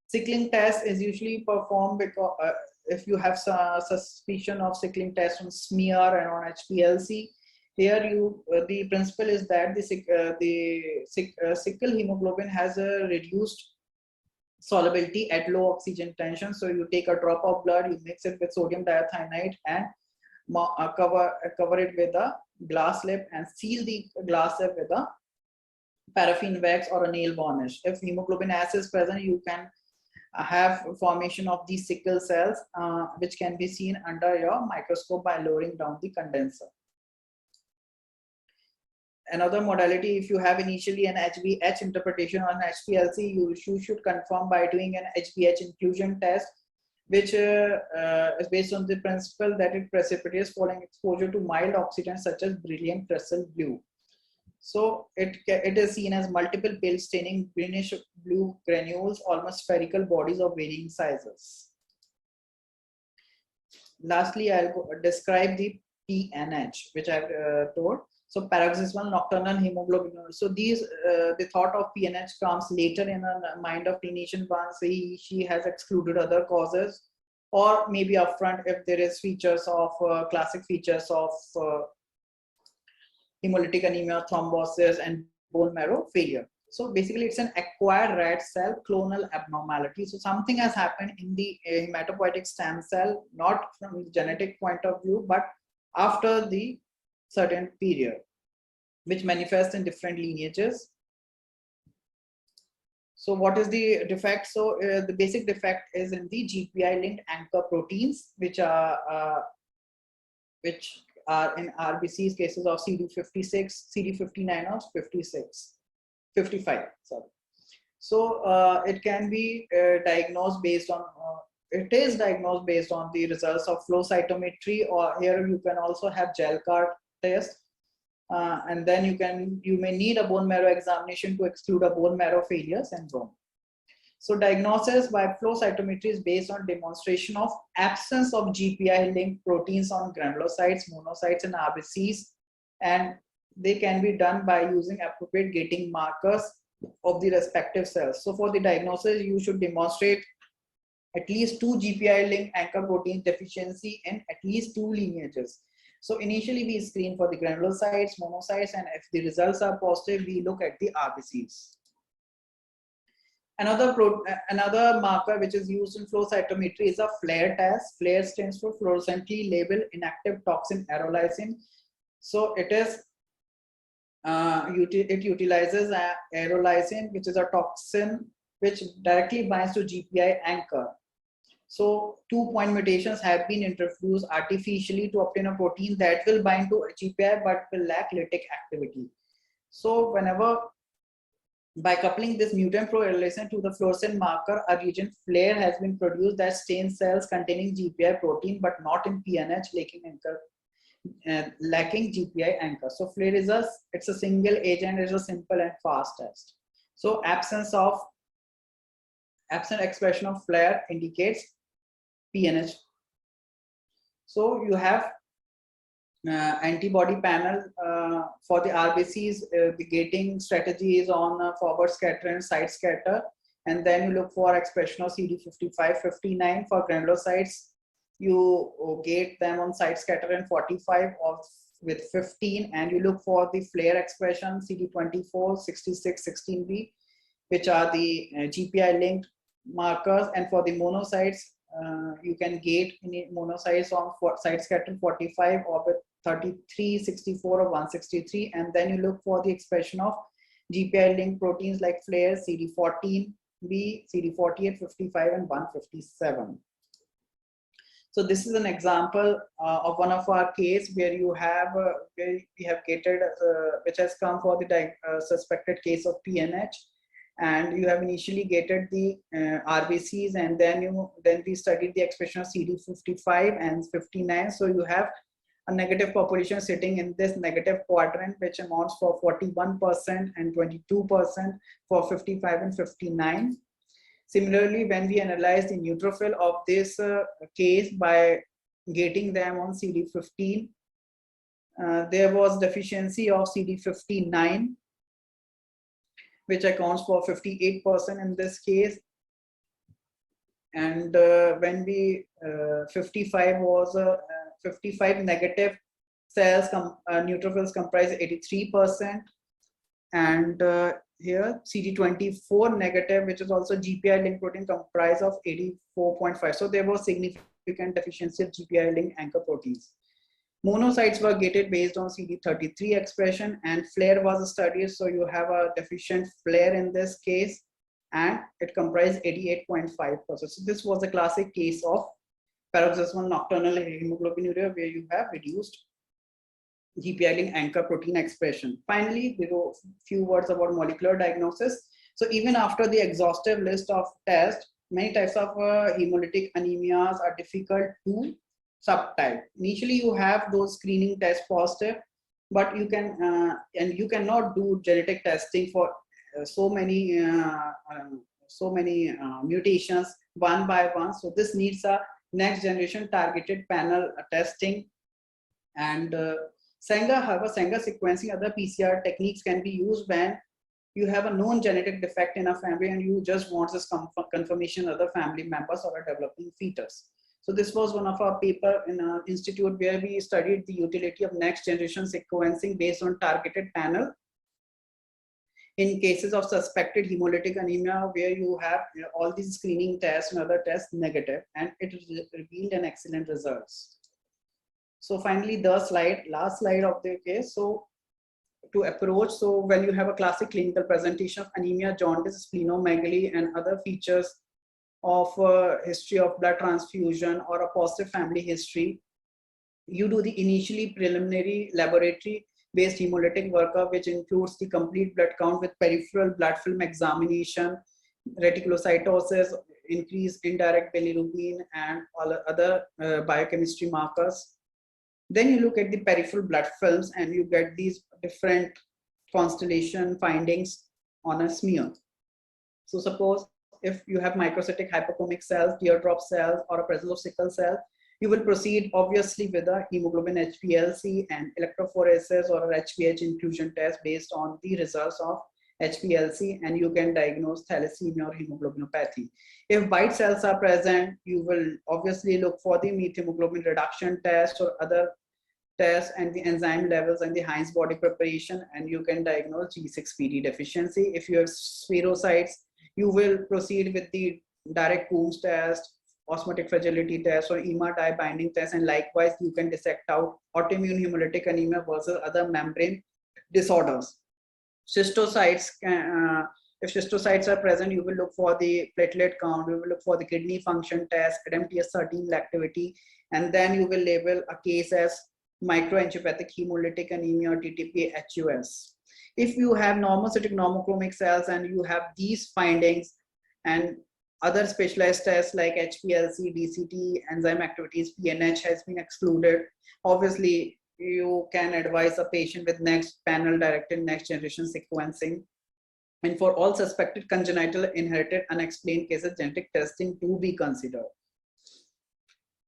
Sickling test is usually performed because if you have some suspicion of sickling test on smear and on HPLC. Here the principle is that the sickle hemoglobin has a reduced solubility at low oxygen tension. So you take a drop of blood, you mix it with sodium diethionate and cover it with a glass lip and seal the glass lip with a paraffin wax or a nail varnish. If hemoglobin S is present, you can have formation of these sickle cells, which can be seen under your microscope by lowering down the condenser. Another modality, if you have initially an HbH interpretation on HPLC, you should confirm by doing an HbH inclusion test, which is based on the principle that it precipitates following exposure to mild oxidants such as beryllium crescent blue. So it is seen as multiple pale staining greenish blue granules, almost spherical bodies of varying sizes. Lastly, I'll describe the PNH, which I've told. So paroxysmal nocturnal hemoglobin. So these, the thought of PNH comes later in the mind of clinician once she has excluded other causes, or maybe upfront if there is features of classic features of hemolytic anemia, thrombosis, and bone marrow failure. So basically, it's an acquired red cell clonal abnormality. So something has happened in the hematopoietic stem cell, not from the genetic point of view, but after the certain period, which manifests in different lineages. So what is the defect? So the basic defect is in the GPI linked anchor proteins, which are in RBC's cases of CD56, CD59 or 56, 55, sorry. So it can be diagnosed based on, it is diagnosed based on the results of flow cytometry, or here you can also have gel card test. And then you may need a bone marrow examination to exclude a bone marrow failure syndrome. So diagnosis by flow cytometry is based on demonstration of absence of GPI linked proteins on granulocytes, monocytes, and RBCs, and they can be done by using appropriate gating markers of the respective cells. So for the diagnosis, you should demonstrate at least 2 GPI linked anchor protein deficiency in at least 2 lineages. So initially we screen for the granulocytes, monocytes, and if the results are positive, we look at the RBCs. Another marker which is used in flow cytometry is a FLAIR test. FLAIR stands for fluorescently labeled inactive toxin aerolysine. So it utilizes aerolysine, which is a toxin which directly binds to GPI anchor. So 2-point mutations have been introduced artificially to obtain a protein that will bind to GPI but will lack lytic activity. So whenever, by coupling this mutant pro-aerolysine to the fluorescent marker, a reagent FLAIR has been produced that stains cells containing GPI protein but not in PNH, lacking GPI anchor. So FLAIR is it's a single agent, it's a simple and fast test. So absent expression of FLAIR indicates PNH. So you have antibody panel for the RBCs. The gating strategy is on forward scatter and side scatter, and then you look for expression of CD55, 59 for granulocytes. You gate them on side scatter and 45 or with 15, and you look for the FLAIR expression CD24, 66, 16B, which are the GPI linked markers. And for the monocytes, you can gate monocytes on side scatter 45 or with 33, 64 or 163, and then you look for the expression of GPI linked proteins like FLAIR, CD14B, CD48, 55 and 157. So this is an example of one of our case where you have where we have gated which has come for the suspected case of PNH, and you have initially gated the RBCs, and then we studied the expression of CD55 and 59. So you have a negative population sitting in this negative quadrant, which amounts for 41% and 22% for 55 and 59. Similarly, when we analyze the neutrophil of this case by gating them on CD15, there was deficiency of CD59, which accounts for 58% in this case. And when we 55 was 55 negative cells, neutrophils comprise 83%, and here CD24 negative, which is also GPI linked protein, comprise of 84.5. So there was significant deficiency of GPI linked anchor proteins. Monocytes were gated based on CD33 expression, and FLAIR was studied. So you have a deficient FLAIR in this case, and it comprised 88.5%. So this was a classic case of paroxysmal nocturnal hemoglobinuria where you have reduced GPI linked anchor protein expression. Finally, there are a few words about molecular diagnosis. So even after the exhaustive list of tests, many types of hemolytic anemias are difficult to subtype. Initially, you have those screening tests positive, but you can and you cannot do genetic testing for so many mutations one by one. So this needs a next generation targeted panel testing. And Sanger sequencing, other PCR techniques can be used when you have a known genetic defect in a family and you just want this confirmation of other family members or a developing fetus. So this was one of our paper in our institute where we studied the utility of next generation sequencing based on targeted panel in cases of suspected hemolytic anemia where you have all these screening tests and other tests negative, and it revealed an excellent results. So finally, the last slide of the case. So to approach. So when you have a classic clinical presentation of anemia, jaundice, splenomegaly, and other features of history of blood transfusion or a positive family history, you do the initially preliminary laboratory based hemolytic workup, which includes the complete blood count with peripheral blood film examination, reticulocytosis, increase indirect bilirubin, and all other biochemistry markers. Then you look at the peripheral blood films and you get these different constellation findings on a smear. So suppose if you have microcytic hypochromic cells, teardrop cells, or a presence of sickle cell, you will proceed obviously with a hemoglobin HPLC and electrophoresis or a HPH inclusion test based on the results of HPLC, and you can diagnose thalassemia or hemoglobinopathy. If white cells are present, you will obviously look for the methemoglobin reduction test or other tests and the enzyme levels and the Heinz body preparation, and you can diagnose G6PD deficiency. If you have spherocytes, you will proceed with the direct Coombs test, osmotic fragility test, or EMA dye binding test, and likewise you can dissect out autoimmune hemolytic anemia versus other membrane disorders. Cystocytes, if cystocytes are present, you will look for the platelet count, you will look for the kidney function test, ADAMTS13 activity, and then you will label a case as microangiopathic hemolytic anemia or TTP-HUS. If you have normocytic normochromic cells and you have these findings and other specialized tests like HPLC, DCT, enzyme activities, PNH has been excluded, obviously you can advise a patient with next panel directed next generation sequencing. And for all suspected congenital inherited unexplained cases, genetic testing to be considered.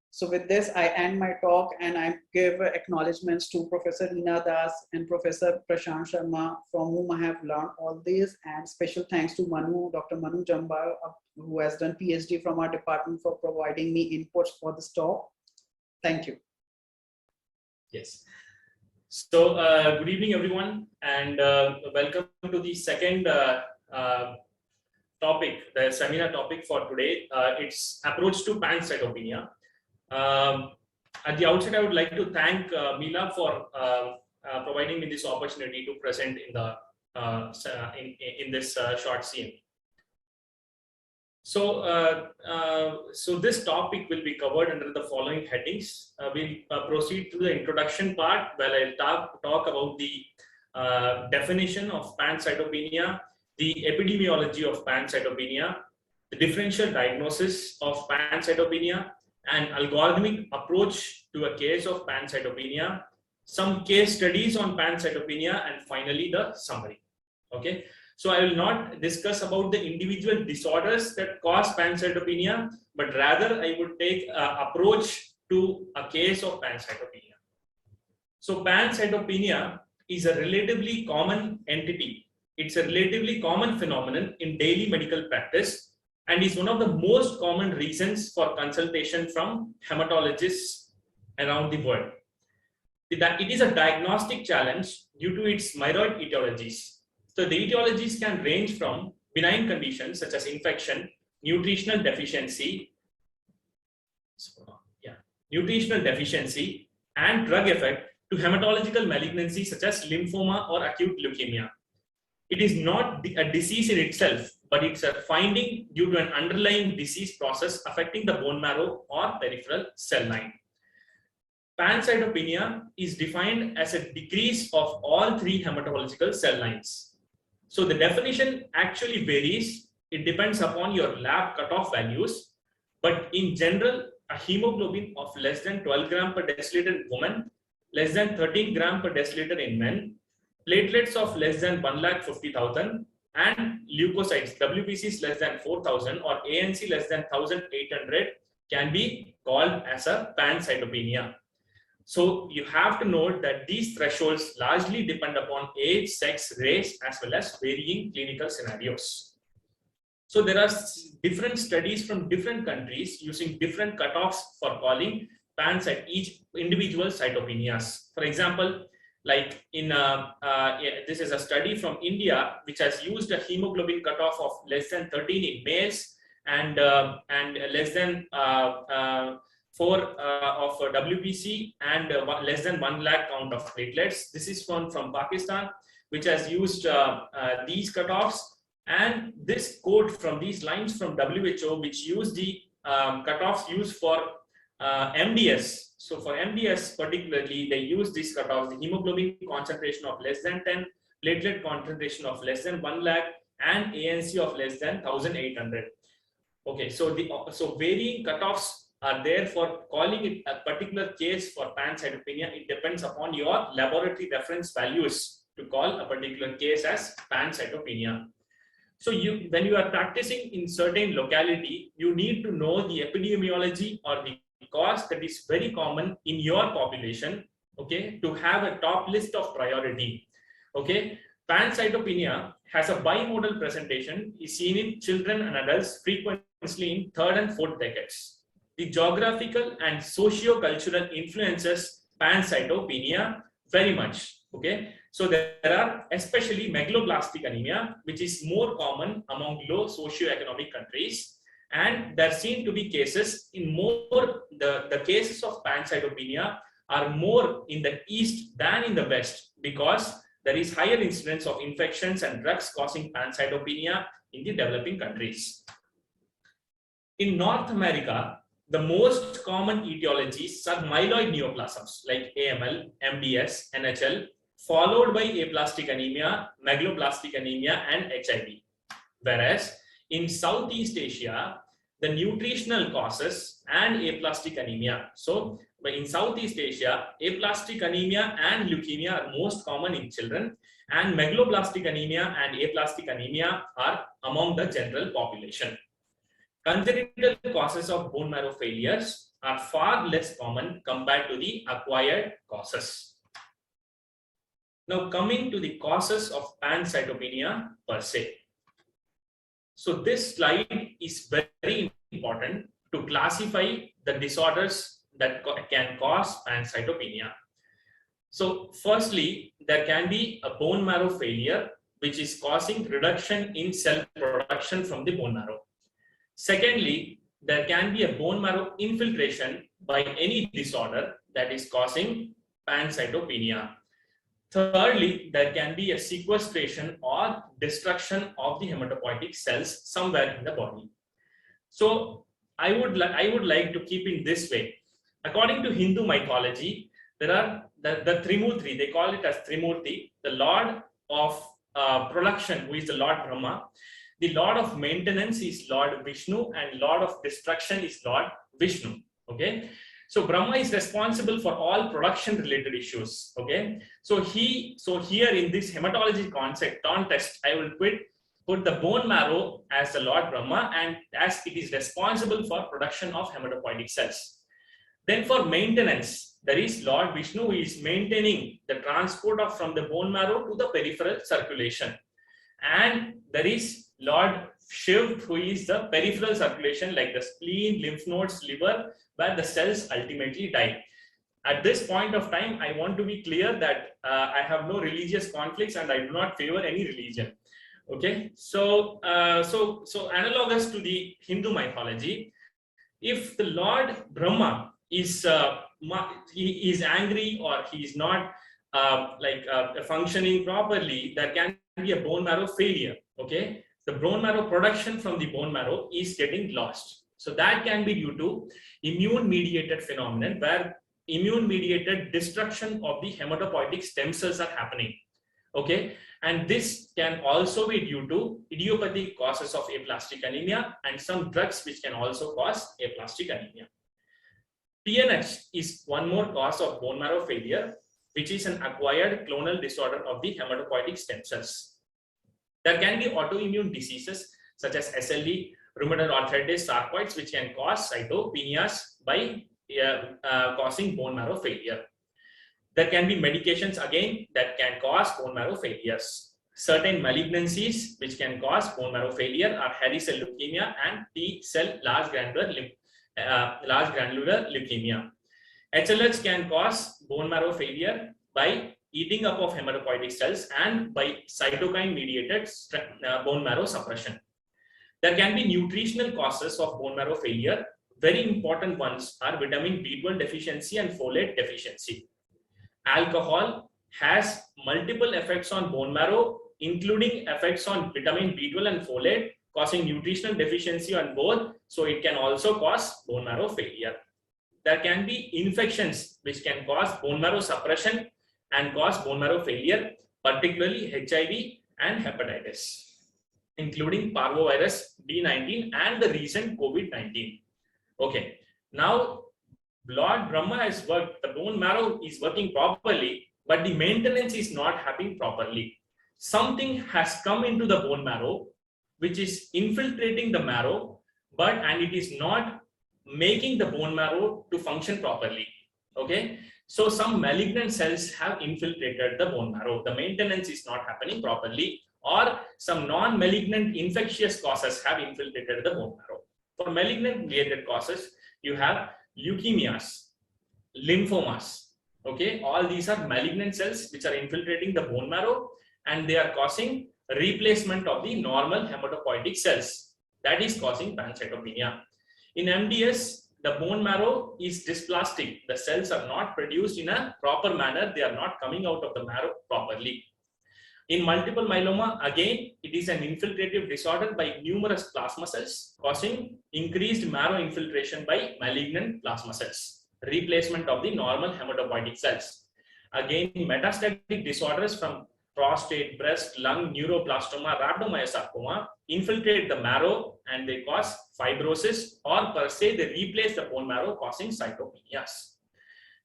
So with this, I end my talk and I give acknowledgements to Professor Reena Das and Professor Prashant Sharma, from whom I have learned all this, and special thanks to Manu, Dr. Manu Jamba, who has done PhD from our department, for providing me inputs for this talk. Thank you. Yes. So good evening, everyone, and welcome to the second topic, the seminar topic for today. It's approach to pancytopenia. At the outset, I would like to thank Mila for providing me this opportunity to present in the in this short scene. So, so this topic will be covered under the following headings. We'll proceed to the introduction part, where I'll talk about the definition of pancytopenia, the epidemiology of pancytopenia, the differential diagnosis of pancytopenia, an algorithmic approach to a case of pancytopenia, some case studies on pancytopenia, and finally the summary. Okay, so I will not discuss about the individual disorders that cause pancytopenia, but rather I would take an approach to a case of pancytopenia. So pancytopenia is a relatively common entity. It's a relatively common phenomenon in daily medical practice, and is one of the most common reasons for consultation from hematologists around the world. It is a diagnostic challenge due to its myriad etiologies. So the etiologies can range from benign conditions such as infection, nutritional deficiency, and drug effect, to hematological malignancy such as lymphoma or acute leukemia. It is not a disease in itself, but it's a finding due to an underlying disease process affecting the bone marrow or peripheral cell line. Pancytopenia is defined as a decrease of all three hematological cell lines. So the definition actually varies. It depends upon your lab cutoff values, but in general, a hemoglobin of less than 12 gram per deciliter in women, less than 13 gram per deciliter in men, platelets of less than 1,50,000, and leukocytes, WBCs less than 4,000 or ANC less than 1,800 can be called as a pancytopenia. So you have to note that these thresholds largely depend upon age, sex, race, as well as varying clinical scenarios. So there are different studies from different countries using different cutoffs for calling each individual cytopenias. For example, like in this is a study from India which has used a hemoglobin cutoff of less than 13 in males and less than of WBC and less than 1 lakh count of platelets. This is from Pakistan, which has used these cutoffs, and this code from these lines from WHO, which use the cutoffs used for MDS. So for MDS particularly, they use these cutoffs: the hemoglobin concentration of less than 10, platelet concentration of less than 1 lakh, and ANC of less than 1800. Okay, so varying cutoffs are there for calling it a particular case for pancytopenia. It depends upon your laboratory reference values to call a particular case as pancytopenia. So when you are practicing in certain locality, you need to know the epidemiology or the cause that is very common in your population, okay, to have a top list of priority. Okay, pancytopenia has a bimodal presentation, is seen in children and adults frequently in 3rd and 4th decades. The geographical and socio-cultural influences pancytopenia very much. Okay, so there are especially megaloblastic anemia, which is more common among low socio-economic countries, and there seem to be cases in more, the cases of pancytopenia are more in the east than in the west, because there is higher incidence of infections and drugs causing pancytopenia in the developing countries. In North America, the most common etiologies are myeloid neoplasms like AML, MDS, NHL, followed by aplastic anemia, megaloblastic anemia, and HIV. Whereas in Southeast Asia, the nutritional causes and aplastic anemia. So in Southeast Asia, aplastic anemia and leukemia are most common in children, and megaloblastic anemia and aplastic anemia are among the general population. Congenital causes of bone marrow failures are far less common compared to the acquired causes. Now coming to the causes of pancytopenia per se. So this slide is very important to classify the disorders that can cause pancytopenia. So firstly, there can be a bone marrow failure, which is causing reduction in cell production from the bone marrow. Secondly, there can be a bone marrow infiltration by any disorder that is causing pancytopenia. Thirdly, there can be a sequestration or destruction of the hematopoietic cells somewhere in the body. So I would like to keep it this way. According to Hindu mythology, there are the Trimurti, they call it as Trimurti, the Lord of production, who is the Lord Brahma. The Lord of maintenance is Lord Vishnu, and Lord of destruction is Lord Vishnu. Okay, so Brahma is responsible for all production related issues. Okay, so here in this hematology context, I will put the bone marrow as the Lord Brahma, and as it is responsible for production of hematopoietic cells. Then for maintenance, there is Lord Vishnu, who is maintaining the transport from the bone marrow to the peripheral circulation, and there is Lord Shiv, who is the peripheral circulation, like the spleen, lymph nodes, liver, where the cells ultimately die. At this point of time, I want to be clear that I have no religious conflicts and I do not favor any religion. Okay, so analogous to the Hindu mythology, if the Lord Brahma is he is angry or he is not functioning properly, there can be a bone marrow failure. Okay, the bone marrow production from the bone marrow is getting lost. So that can be due to immune mediated phenomenon, where immune mediated destruction of the hematopoietic stem cells are happening. Okay, and this can also be due to idiopathic causes of aplastic anemia and some drugs which can also cause aplastic anemia. PNH is one more cause of bone marrow failure, which is an acquired clonal disorder of the hematopoietic stem cells. There can be autoimmune diseases such as SLE, rheumatoid arthritis, sarcoids, which can cause cytopenias by causing bone marrow failure. There can be medications again that can cause bone marrow failures. Certain malignancies which can cause bone marrow failure are hairy cell leukemia and T cell large granular leukemia. HLH can cause bone marrow failure by eating up of hematopoietic cells and by cytokine mediated bone marrow suppression. There can be nutritional causes of bone marrow failure, very important ones are vitamin B12 deficiency and folate deficiency. Alcohol has multiple effects on bone marrow, including effects on vitamin B12 and folate, causing nutritional deficiency on both. So it can also cause bone marrow failure. There can be infections which can cause bone marrow suppression and cause bone marrow failure, particularly HIV and hepatitis, including parvovirus B19 and the recent COVID-19. Okay, now Lord Brahma has worked, the bone marrow is working properly, but the maintenance is not happening properly. Something has come into the bone marrow, which is infiltrating the marrow, and it is not making the bone marrow to function properly. Okay, so some malignant cells have infiltrated the bone marrow. The maintenance is not happening properly, or some non-malignant infectious causes have infiltrated the bone marrow. For malignant related causes, you have leukemias, lymphomas. Okay, all these are malignant cells which are infiltrating the bone marrow, and they are causing replacement of the normal hematopoietic cells. That is causing pancytopenia. In MDS, the bone marrow is dysplastic. The cells are not produced in a proper manner. They are not coming out of the marrow properly. In multiple myeloma, again, it is an infiltrative disorder by numerous plasma cells, causing increased marrow infiltration by malignant plasma cells, replacement of the normal hematopoietic cells. Again, metastatic disorders from prostate, breast, lung, neuroblastoma, rhabdomyosarcoma infiltrate the marrow and they cause fibrosis, or per se they replace the bone marrow, causing cytopenias.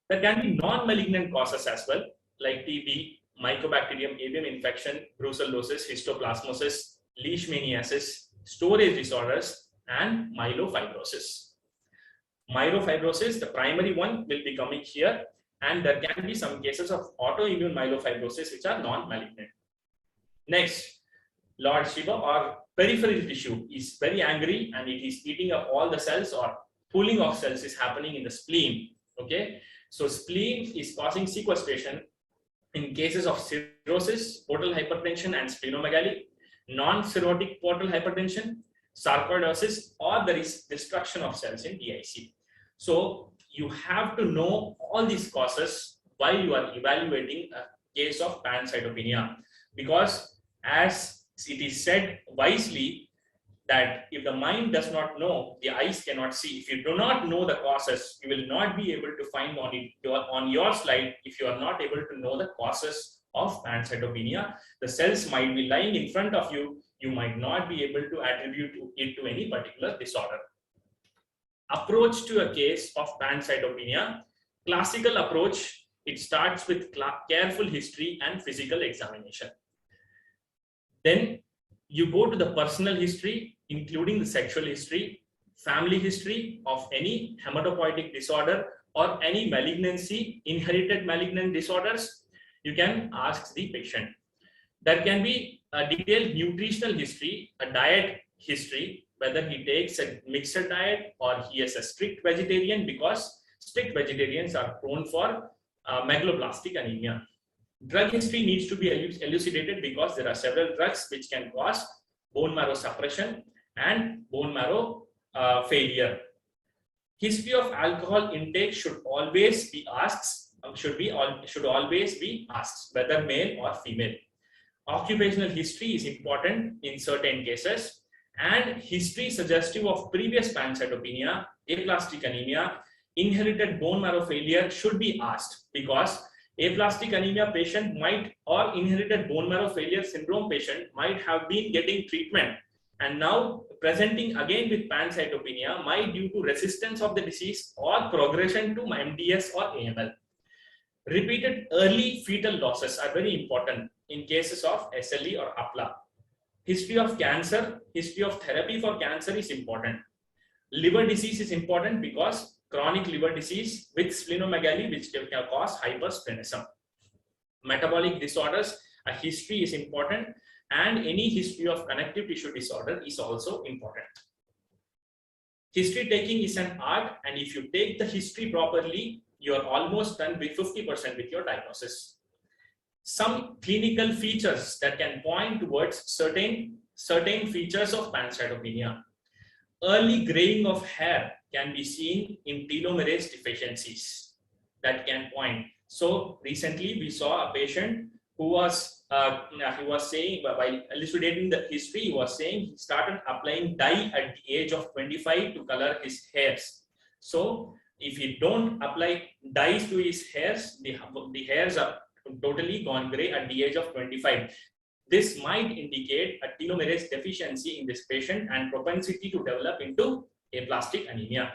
There can be non-malignant causes as well, like TB, Mycobacterium avium infection, brucellosis, histoplasmosis, leishmaniasis, storage disorders, and myelofibrosis. Myelofibrosis, the primary one, will be coming here, and there can be some cases of autoimmune myelofibrosis which are non-malignant. Next, Lord Shiva, or peripheral tissue, is very angry and it is eating up all the cells, or pulling of cells is happening in the spleen. Okay, so spleen is causing sequestration in cases of cirrhosis, portal hypertension, and splenomegaly, non-cirrhotic portal hypertension, sarcoidosis, or there is destruction of cells in DIC. So you have to know all these causes while you are evaluating a case of pancytopenia, because as it is said wisely, that if the mind does not know, the eyes cannot see. If you do not know the causes, you will not be able to find on your slide. If you are not able to know the causes of pancytopenia, the cells might be lying in front of you. You might not be able to attribute it to any particular disorder. Approach to a case of pancytopenia. Classical approach, it starts with careful history and physical examination. Then you go to the personal history, including the sexual history, family history of any hematopoietic disorder or any malignancy, inherited malignant disorders. You can ask the patient. There can be a detailed nutritional history, a diet history, whether he takes a mixed diet or he is a strict vegetarian, because strict vegetarians are prone for megaloblastic anemia. Drug history needs to be elucidated, because there are several drugs which can cause bone marrow suppression and bone marrow failure. History of alcohol intake should always be asked, whether male or female. Occupational history is important in certain cases, and history suggestive of previous pancytopenia, aplastic anemia, inherited bone marrow failure should be asked, because aplastic anemia patient might, or inherited bone marrow failure syndrome patient might have been getting treatment and now presenting again with pancytopenia, might due to resistance of the disease or progression to MDS or AML. Repeated early fetal losses are very important in cases of SLE or APLA. History of cancer, history of therapy for cancer is important. Liver disease is important, because chronic liver disease with splenomegaly, which can cause hypersplenism. Metabolic disorders, a history is important, and any history of connective tissue disorder is also important. History taking is an art, and if you take the history properly, you are almost done with 50% with your diagnosis. Some clinical features that can point towards certain features of pancytopenia. Early graying of hair can be seen in telomerase deficiencies that can point. So recently we saw a patient who was saying, while elucidating the history, he was saying he started applying dye at the age of 25 to color his hairs. So if he don't apply dyes to his hairs, the hairs are totally gone gray at the age of 25. This might indicate a telomerase deficiency in this patient and propensity to develop into aplastic anemia.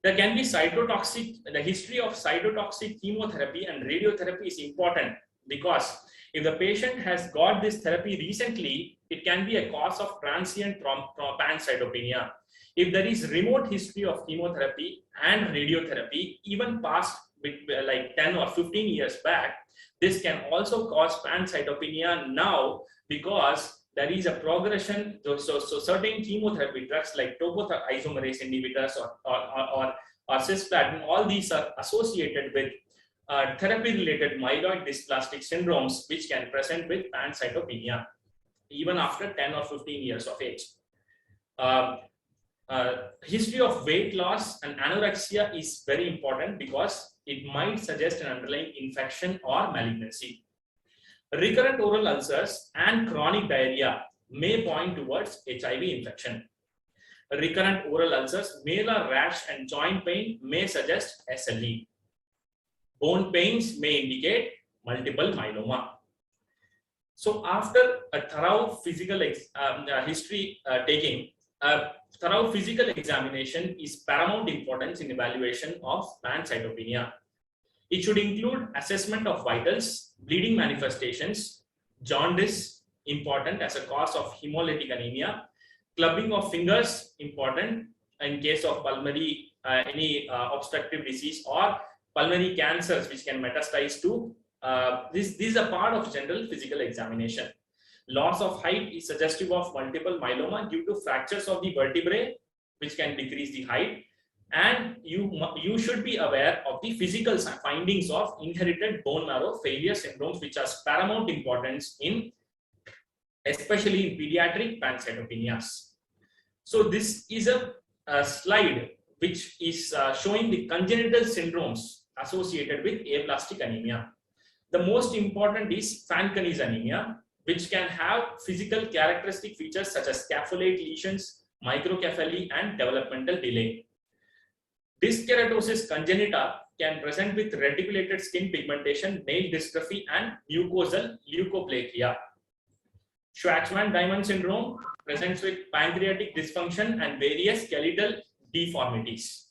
There can be cytotoxic. The history of cytotoxic chemotherapy and radiotherapy is important because if the patient has got this therapy recently, it can be a cause of transient pancytopenia. If there is remote history of chemotherapy and radiotherapy, even past like 10 or 15 years back, this can also cause pancytopenia now because there is a progression. So certain chemotherapy drugs like topoisomerase inhibitors or cisplatin, all these are associated with therapy-related myeloid dysplastic syndromes, which can present with pancytopenia even after 10 or 15 years of age. History of weight loss and anorexia is very important because it might suggest an underlying infection or malignancy. Recurrent oral ulcers and chronic diarrhea may point towards HIV infection. Recurrent oral ulcers, malar rash and joint pain may suggest SLE. Bone pains may indicate multiple myeloma. So after a thorough physical history taking, thorough physical examination is paramount importance in evaluation of pancytopenia. It should include assessment of vitals, bleeding manifestations, jaundice, important as a cause of hemolytic anemia, clubbing of fingers, important in case of pulmonary, any obstructive disease or pulmonary cancers which can metastasize to, these are part of general physical examination. Loss of height is suggestive of multiple myeloma due to fractures of the vertebrae, which can decrease the height. And you should be aware of the physical findings of inherited bone marrow failure syndromes, which are paramount importance in, especially in pediatric pancytopenias. So this is a slide which is showing the congenital syndromes associated with aplastic anemia. The most important is Fanconi's anemia, which can have physical characteristic features such as scapholate lesions, microcephaly, and developmental delay. Dyskeratosis congenita can present with reticulated skin pigmentation, nail dystrophy, and mucosal leukoplakia. Schwarzman-Diamond syndrome presents with pancreatic dysfunction and various skeletal deformities.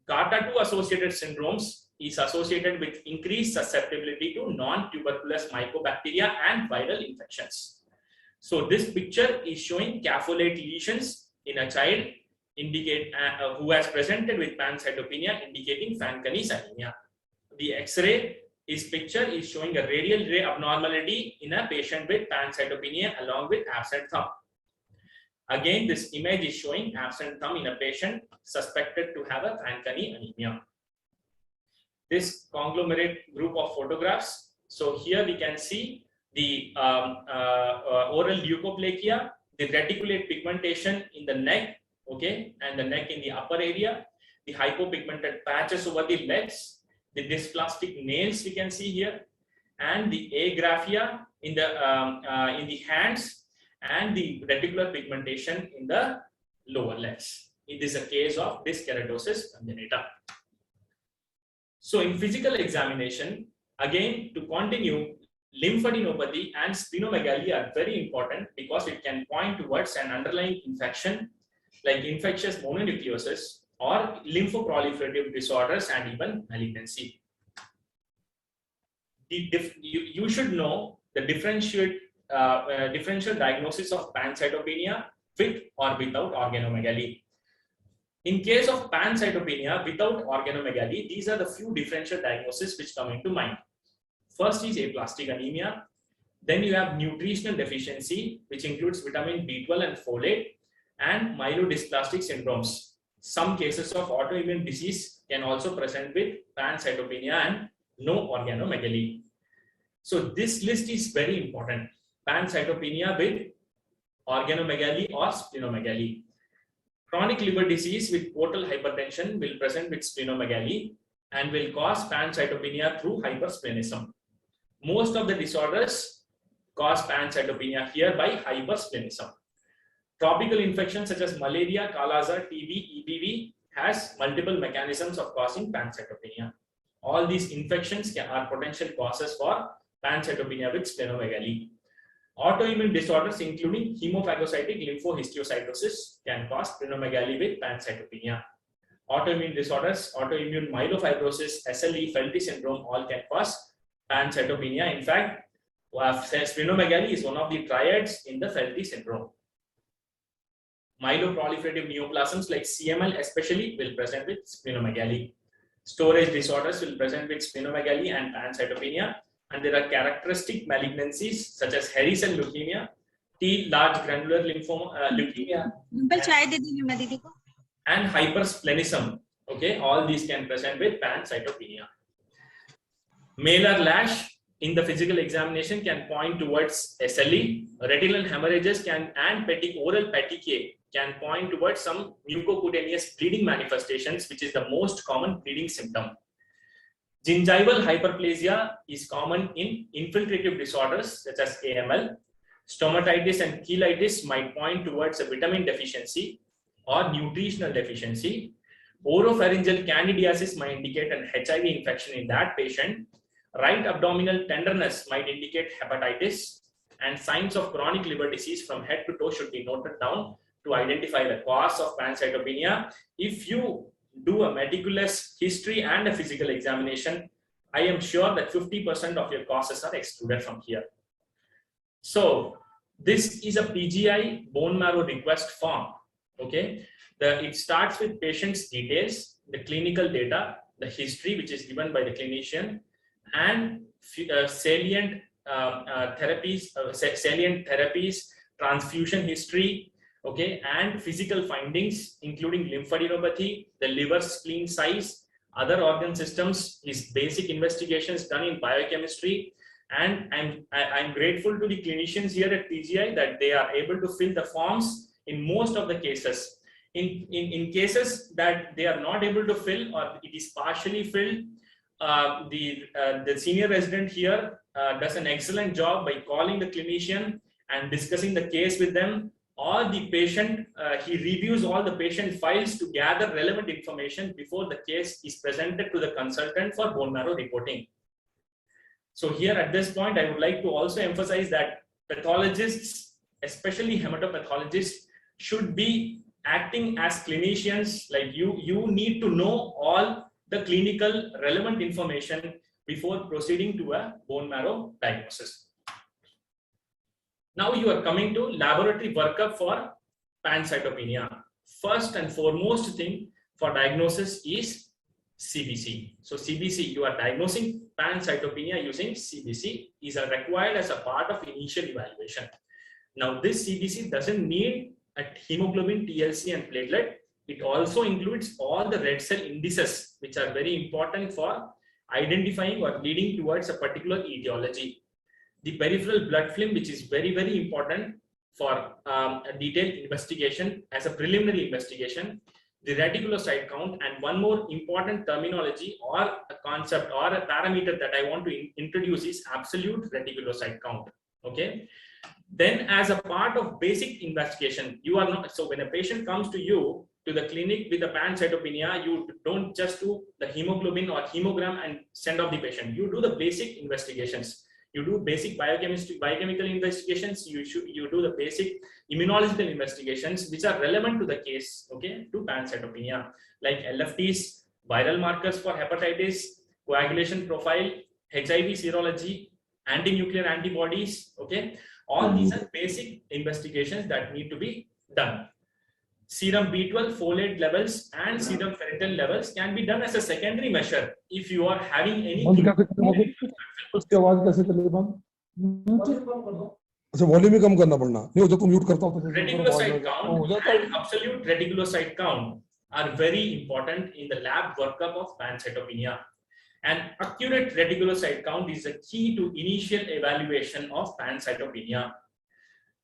GATA2 associated syndromes is associated with increased susceptibility to non-tuberculous mycobacteria and viral infections. So this picture is showing scapholate lesions in a child who has presented with pancytopenia, indicating Fanconi's anemia. The X-ray picture is showing a radial ray abnormality in a patient with pancytopenia along with absent thumb. Again, this image is showing absent thumb in a patient suspected to have a Fanconi anemia. This conglomerate group of photographs. So here we can see the oral leukoplakia, the reticulate pigmentation in the neck, okay, and the neck in the upper area, the hypopigmented patches over the legs, the dysplastic nails we can see here, and the agraphia in the hands, and the reticular pigmentation in the lower legs. It is a case of dyskeratosis congenita. So in physical examination, again, to continue, lymphadenopathy and splenomegaly are very important because it can point towards an underlying infection like infectious mononucleosis or lymphoproliferative disorders and even malignancy. You should know the differential diagnosis of pancytopenia with or without organomegaly. In case of pancytopenia without organomegaly, these are the few differential diagnoses which come into mind. First is aplastic anemia. Then you have nutritional deficiency, which includes vitamin B12 and folate, and myelodysplastic syndromes. Some cases of autoimmune disease can also present with pancytopenia and no organomegaly. So this list is very important. Pancytopenia with organomegaly or splenomegaly. Chronic liver disease with portal hypertension will present with splenomegaly and will cause pancytopenia through hypersplenism. Most of the disorders cause pancytopenia here by hypersplenism. Tropical infections such as malaria, Kala-Azar, TB, EBV has multiple mechanisms of causing pancytopenia. All these infections are potential causes for pancytopenia with splenomegaly. Autoimmune disorders including hemophagocytic lymphohistiocytosis can cause splenomegaly with pancytopenia. Autoimmune disorders, autoimmune myelofibrosis, SLE, Felty syndrome all can cause pancytopenia. In fact, splenomegaly is one of the triads in the Felty syndrome. Myeloproliferative neoplasms like CML especially will present with splenomegaly. Storage disorders will present with splenomegaly and pancytopenia, and there are characteristic malignancies such as hairy cell leukemia, T large granular lymphoma, leukemia, and hypersplenism. Okay, all these can present with pancytopenia. Malar lash in the physical examination can point towards SLE. Retinal hemorrhages and oral petechiae can point towards some mucocutaneous bleeding manifestations, which is the most common bleeding symptom. Gingival hyperplasia is common in infiltrative disorders such as AML. Stomatitis and cheilitis might point towards a vitamin deficiency or nutritional deficiency. Oropharyngeal candidiasis might indicate an HIV infection in that patient. Right abdominal tenderness might indicate hepatitis, and signs of chronic liver disease from head to toe should be noted down to identify the cause of pancytopenia. If you do a meticulous history and a physical examination, I am sure that 50% of your causes are excluded from here. So this is a PGI bone marrow request form. Okay, it starts with patient's details, the clinical data, the history which is given by the clinician, and salient therapies, transfusion history, okay, and physical findings including lymphadenopathy, the liver spleen size, other organ systems, his basic investigations done in biochemistry. And I'm grateful to the clinicians here at PGI that they are able to fill the forms in most of the cases. In cases that they are not able to fill or it is partially filled, the senior resident here does an excellent job by calling the clinician and discussing the case with them, or the patient, he reviews all the patient files to gather relevant information before the case is presented to the consultant for bone marrow reporting. So here at this point, I would like to also emphasize that pathologists, especially hematopathologists, should be acting as clinicians. Like you need to know all the clinical relevant information before proceeding to a bone marrow diagnosis. Now you are coming to laboratory workup for pancytopenia. First and foremost thing for diagnosis is CBC. So CBC, you are diagnosing pancytopenia using CBC, is required as a part of initial evaluation. Now this CBC doesn't need a hemoglobin, TLC and platelet. It also includes all the red cell indices, which are very important for identifying or leading towards a particular etiology. The peripheral blood film, which is very, very important for a detailed investigation as a preliminary investigation, the reticulocyte count, and one more important terminology or a concept or a parameter that I want to introduce is absolute reticulocyte count. Okay. Then as a part of basic investigation, you are not, so when a patient comes to you to the clinic with a pancytopenia, you don't just do the hemoglobin or hemogram and send off the patient. You do the basic investigations. You do basic biochemical investigations. You do the basic immunological investigations which are relevant to the case, okay, to pancytopenia, like LFTs, viral markers for hepatitis, coagulation profile, HIV serology, anti-nuclear antibodies, okay. All these are basic investigations that need to be done. Serum B12, folate levels, and serum ferritin levels can be done as a secondary measure if you are having any. Volume कम करना पड़ना नहीं हो तो mute करता हूं तो reticulocyte count and absolute reticulocyte count are very important in the lab workup of pancytopenia, and accurate reticulocyte count is a key to initial evaluation of pancytopenia.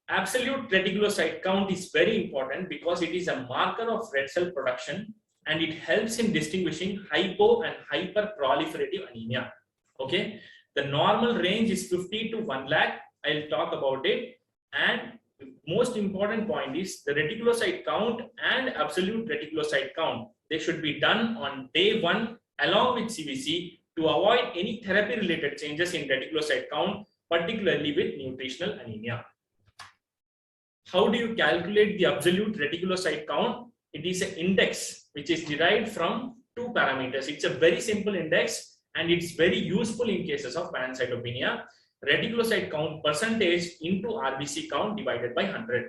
Absolute reticulocyte count is very important because it is a marker of red cell production and it helps in distinguishing hypo and hyperproliferative anemia. Okay, the normal range is 50 to 1 lakh. I'll talk about it. And most important point is the reticulocyte count and absolute reticulocyte count. They should be done on day 1 along with CBC to avoid any therapy related changes in reticulocyte count, particularly with nutritional anemia. How do you calculate the absolute reticulocyte count? It is an index which is derived from 2 parameters. It's a very simple index and it's very useful in cases of pancytopenia. Reticulocyte count percentage into RBC count divided by 100.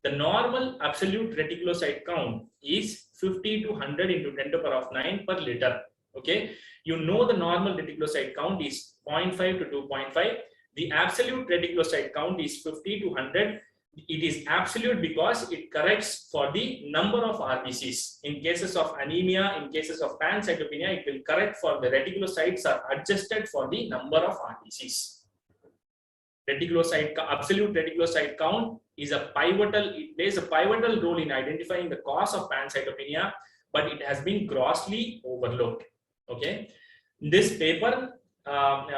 The normal absolute reticulocyte count is 50 to 100 into 10 to the power of 9 per liter. Okay, you know the normal reticulocyte count is 0.5 to 2.5. The absolute reticulocyte count is 50 to 100. It is absolute because it corrects for the number of RBCs. In cases of anemia, in cases of pancytopenia, it will correct for the reticulocytes are adjusted for the number of RBCs. Absolute reticulocyte count is a pivotal, it plays a pivotal role in identifying the cause of pancytopenia, but it has been grossly overlooked. Okay, this paper,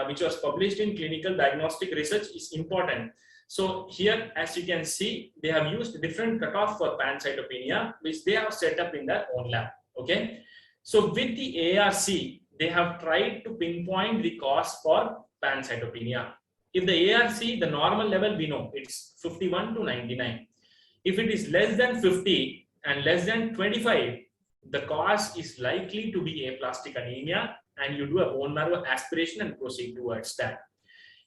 which was published in Clinical Diagnostic Research, is important. So here, as you can see, they have used different cutoff for pancytopenia, which they have set up in their own lab. Okay, so with the ARC, they have tried to pinpoint the cause for pancytopenia. If the ARC, the normal level, we know it's 51 to 99. If it is less than 50 and less than 25, the cause is likely to be aplastic anemia, and you do a bone marrow aspiration and proceed towards that.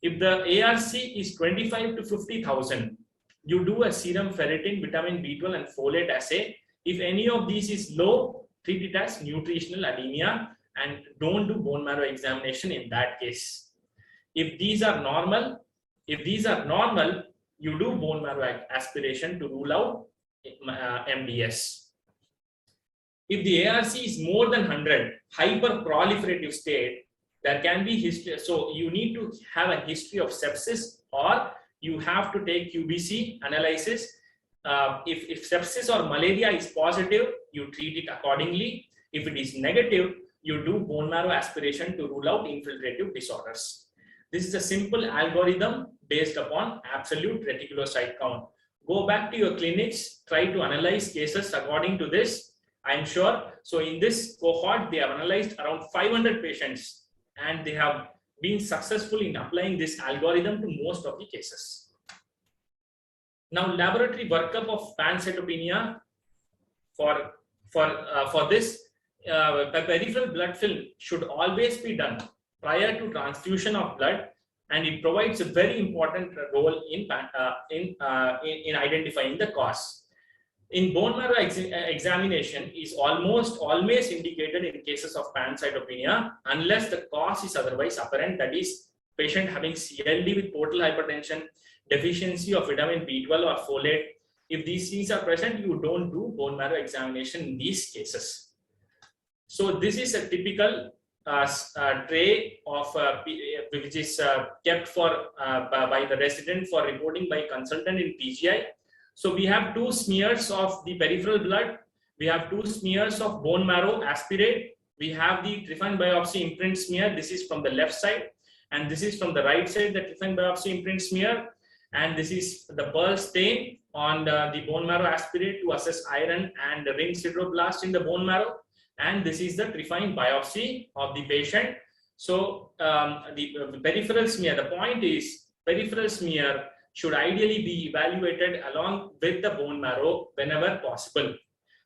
If the ARC is 25 to 50,000, you do a serum ferritin, vitamin B12 and folate assay. If any of these is low, treat it as nutritional anemia and don't do bone marrow examination in that case. If these are normal, you do bone marrow aspiration to rule out MDS. If the ARC is more than 100, hyperproliferative state, there can be history. So you need to have a history of sepsis, or you have to take QBC analysis. If sepsis or malaria is positive, you treat it accordingly. If it is negative, you do bone marrow aspiration to rule out infiltrative disorders. This is a simple algorithm based upon absolute reticulocyte count. Go back to your clinics, try to analyze cases according to this. I'm sure. So in this cohort, they have analyzed around 500 patients and they have been successful in applying this algorithm to most of the cases. Now, laboratory workup of pancytopenia for this peripheral blood film should always be done prior to transfusion of blood, and it provides a very important role in identifying the cause. In bone marrow examination is almost always indicated in cases of pancytopenia unless the cause is otherwise apparent, that is, patient having CLD with portal hypertension, deficiency of vitamin B12 or folate. If these things are present, you don't do bone marrow examination in these cases. So this is a typical tray of which is kept for by the resident for reporting by consultant in PGI. So we have 2 smears of the peripheral blood. We have 2 smears of bone marrow aspirate. We have the Tryphin biopsy imprint smear. This is from the left side, and this is from the right side, the Tryphin biopsy imprint smear. And this is the Pearl stain on the bone marrow aspirate to assess iron and the ring sideroblast in the bone marrow. And this is the Tryphin biopsy of the patient. So the peripheral smear, the point is peripheral smear should ideally be evaluated along with the bone marrow whenever possible.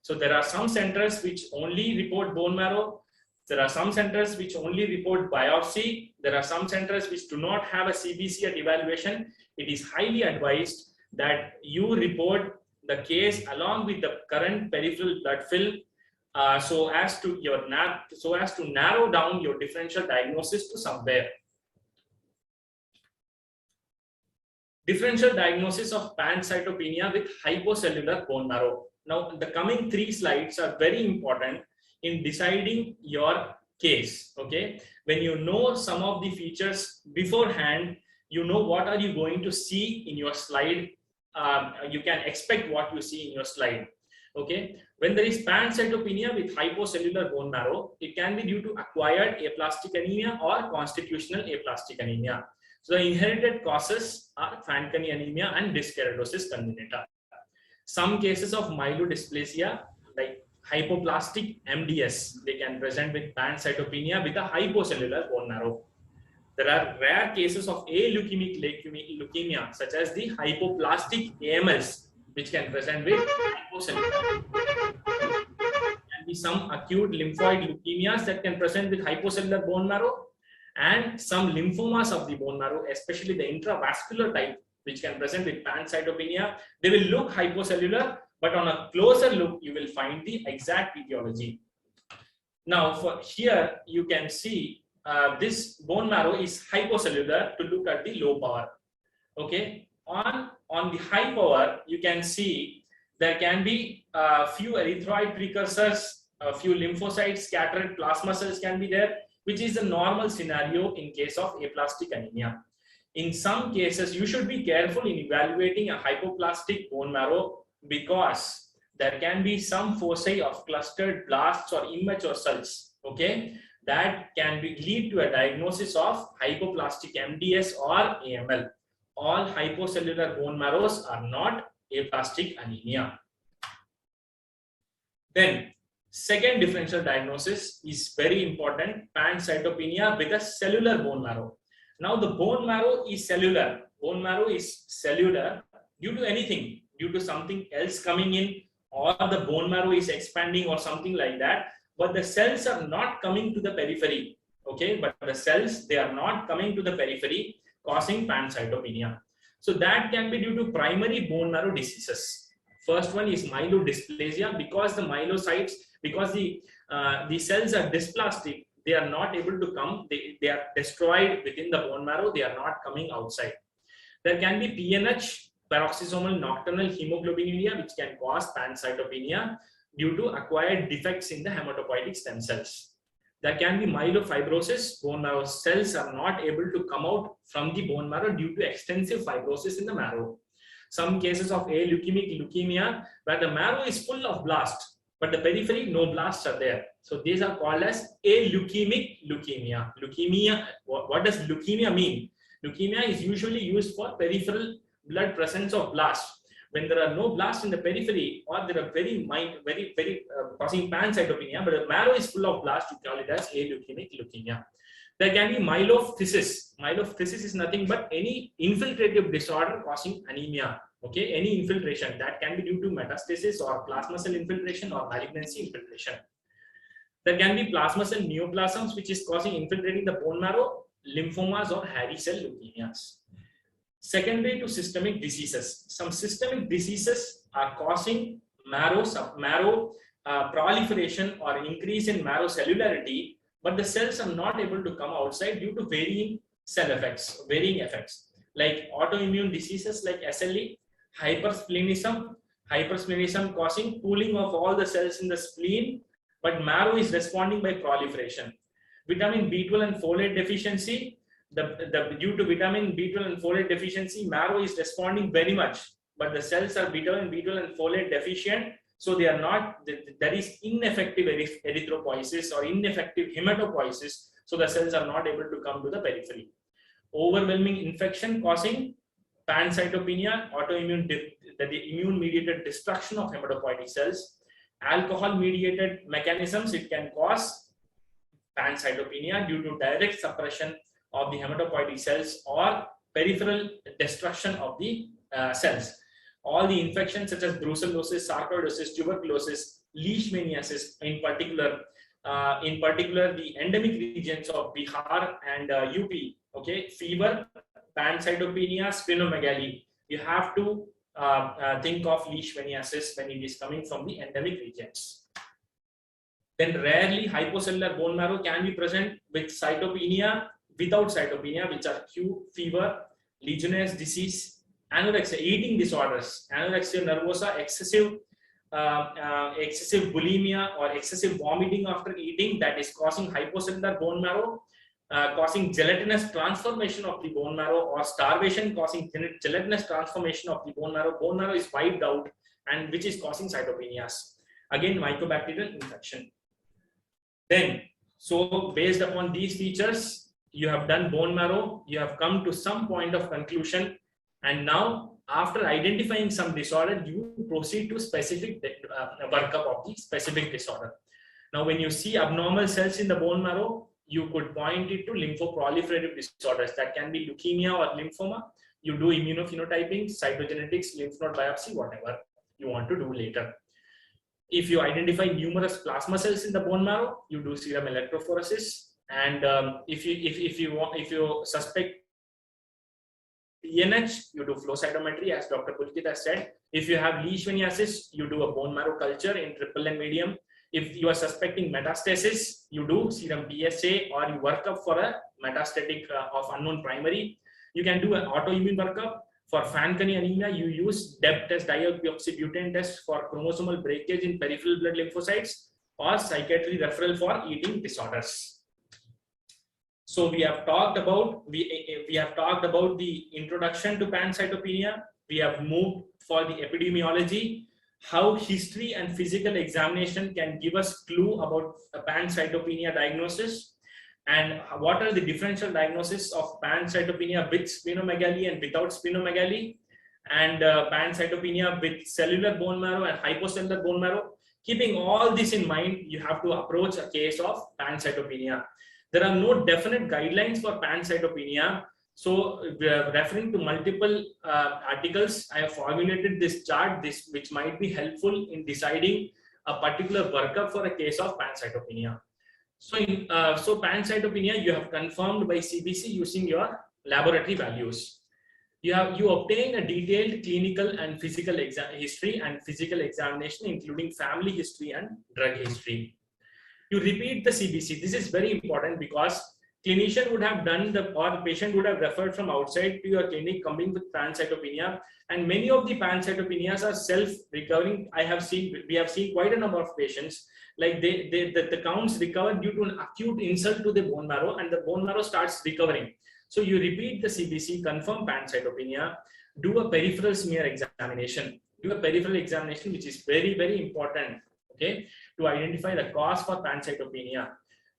So there are some centers which only report bone marrow. There are some centers which only report biopsy. There are some centers which do not have a CBC at evaluation. It is highly advised that you report the case along with the current peripheral blood film so as to narrow down your differential diagnosis to somewhere. Differential diagnosis of pancytopenia with hypocellular bone marrow. Now, the coming 3 slides are very important in deciding your case. Okay, when you know some of the features beforehand, you know what are you going to see in your slide you can expect what you see in your slide. Okay, when there is pancytopenia with hypocellular bone marrow, it can be due to acquired aplastic anemia or constitutional aplastic anemia. So the inherited causes are Fanconi anemia and dyskeratosis congenita. Some cases of myelodysplasia like hypoplastic MDS, they can present with pancytopenia with a hypocellular bone marrow. There are rare cases of aleukemic leukemia such as the hypoplastic AMLs, which can present with hypocellular. There can be some acute lymphoid leukemias that can present with hypocellular bone marrow, and some lymphomas of the bone marrow, especially the intravascular type, which can present with pancytopenia. They will look hypocellular, but on a closer look, you will find the exact etiology. Now, for here, you can see this bone marrow is hypocellular to look at the low power. Okay, on the high power, you can see there can be a few erythroid precursors, a few lymphocytes, scattered plasma cells can be there, which is the normal scenario in case of aplastic anemia. In some cases, you should be careful in evaluating a hypoplastic bone marrow because there can be some foci of clustered blasts or immature cells. Okay, that can lead to a diagnosis of hypoplastic MDS or AML. All hypocellular bone marrows are not aplastic anemia. Then, second differential diagnosis is very important, pancytopenia with a cellular bone marrow. Now the bone marrow is cellular. Bone marrow is cellular due to anything, due to something else coming in, or the bone marrow is expanding or something like that. But the cells are not coming to the periphery. Okay, but the cells, they are not coming to the periphery, causing pancytopenia. So that can be due to primary bone marrow diseases. First one is myelodysplasia, because the myelocytes, because the cells are dysplastic, they are not able to come, they are destroyed within the bone marrow, they are not coming outside. There can be PNH, paroxysmal nocturnal hemoglobinuria, which can cause pancytopenia due to acquired defects in the hematopoietic stem cells. There can be myelofibrosis, bone marrow cells are not able to come out from the bone marrow due to extensive fibrosis in the marrow. Some cases of aleukemic leukemia where the marrow is full of blasts, but the periphery, no blasts are there. So these are called as aleukemic leukemia. Leukemia, what does leukemia mean? Leukemia is usually used for peripheral blood presence of blasts. When there are no blasts in the periphery, or there are very causing pancytopenia, but the marrow is full of blasts, you call it as aleukemic leukemia. There can be myelophthisis. Myelophthisis is nothing but any infiltrative disorder causing anemia. Okay, any infiltration that can be due to metastasis or plasma cell infiltration or malignancy infiltration. There can be plasma cell neoplasms, which is causing infiltrating the bone marrow, lymphomas or hairy cell leukemias. Secondary to systemic diseases. Some systemic diseases are causing marrow proliferation or increase in marrow cellularity, but the cells are not able to come outside due to varying effects, like autoimmune diseases like SLE, hypersplenism causing pooling of all the cells in the spleen, but marrow is responding by proliferation. Vitamin B12 and folate deficiency, due to vitamin B12 and folate deficiency, marrow is responding very much, but the cells are vitamin B12 and folate deficient, so they are not, there is ineffective erythropoiesis or ineffective hematopoiesis, so the cells are not able to come to the periphery. Overwhelming infection causing pancytopenia, autoimmune, the immune mediated destruction of hematopoietic cells. Alcohol mediated mechanisms, it can cause pancytopenia due to direct suppression of the hematopoietic cells or peripheral destruction of the cells. All the infections such as brucellosis, sarcoidosis, tuberculosis, leishmaniasis, in particular the endemic regions of Bihar and UP, okay, fever, pancytopenia, splenomegaly. You have to think of leishmaniasis when it is coming from the endemic regions. Then rarely hypocellular bone marrow can be present with cytopenia, without cytopenia, which are Q, fever, Legionnaire's disease, anorexia, eating disorders, anorexia nervosa, excessive bulimia or excessive vomiting after eating, that is causing hypocellular bone marrow, causing gelatinous transformation of the bone marrow, or starvation causing gelatinous transformation of the bone marrow is wiped out, and which is causing cytopenias. Again, mycobacterial infection. Then, so based upon these features, you have done bone marrow, you have come to some point of conclusion, and now after identifying some disorder, you proceed to specific workup of the specific disorder. Now, when you see abnormal cells in the bone marrow, you could point it to lymphoproliferative disorders. That can be leukemia or lymphoma. You do immunophenotyping, cytogenetics, lymph node biopsy, whatever you want to do later. If you identify numerous plasma cells in the bone marrow, you do serum electrophoresis. And if you suspect PNH, you do flow cytometry, as Dr. Pulkit has said. If you have leishmaniasis, you do a bone marrow culture in triple N medium. If you are suspecting metastasis, you do serum PSA, or you work up for a metastatic of unknown primary. You can do an autoimmune workup. For Fanconi anemia, you use DEB test, deoxybutane test for chromosomal breakage in peripheral blood lymphocytes, or psychiatry referral for eating disorders. So we have talked about the introduction to pancytopenia. We have moved for the epidemiology, how history and physical examination can give us clue about a pancytopenia diagnosis, and what are the differential diagnosis of pancytopenia with splenomegaly and without splenomegaly, and pancytopenia with cellular bone marrow and hypocellular bone marrow. Keeping all this in mind, you have to approach a case of pancytopenia. There are no definite guidelines for pancytopenia. So referring to multiple articles, I have formulated this chart, which might be helpful in deciding a particular workup for a case of pancytopenia. So pancytopenia, you have confirmed by CBC using your laboratory values. You obtain a detailed clinical and physical history and physical examination, including family history and drug history. You repeat the CBC. This is very important because clinician would have done or the patient would have referred from outside to your clinic coming with pancytopenia, and many of the pancytopenias are self-recovering. We have seen quite a number of patients, like the counts recover due to an acute insult to the bone marrow, and the bone marrow starts recovering. So you repeat the CBC, confirm pancytopenia, do a peripheral smear examination. Do a peripheral examination, which is very, very important, okay, to identify the cause for pancytopenia.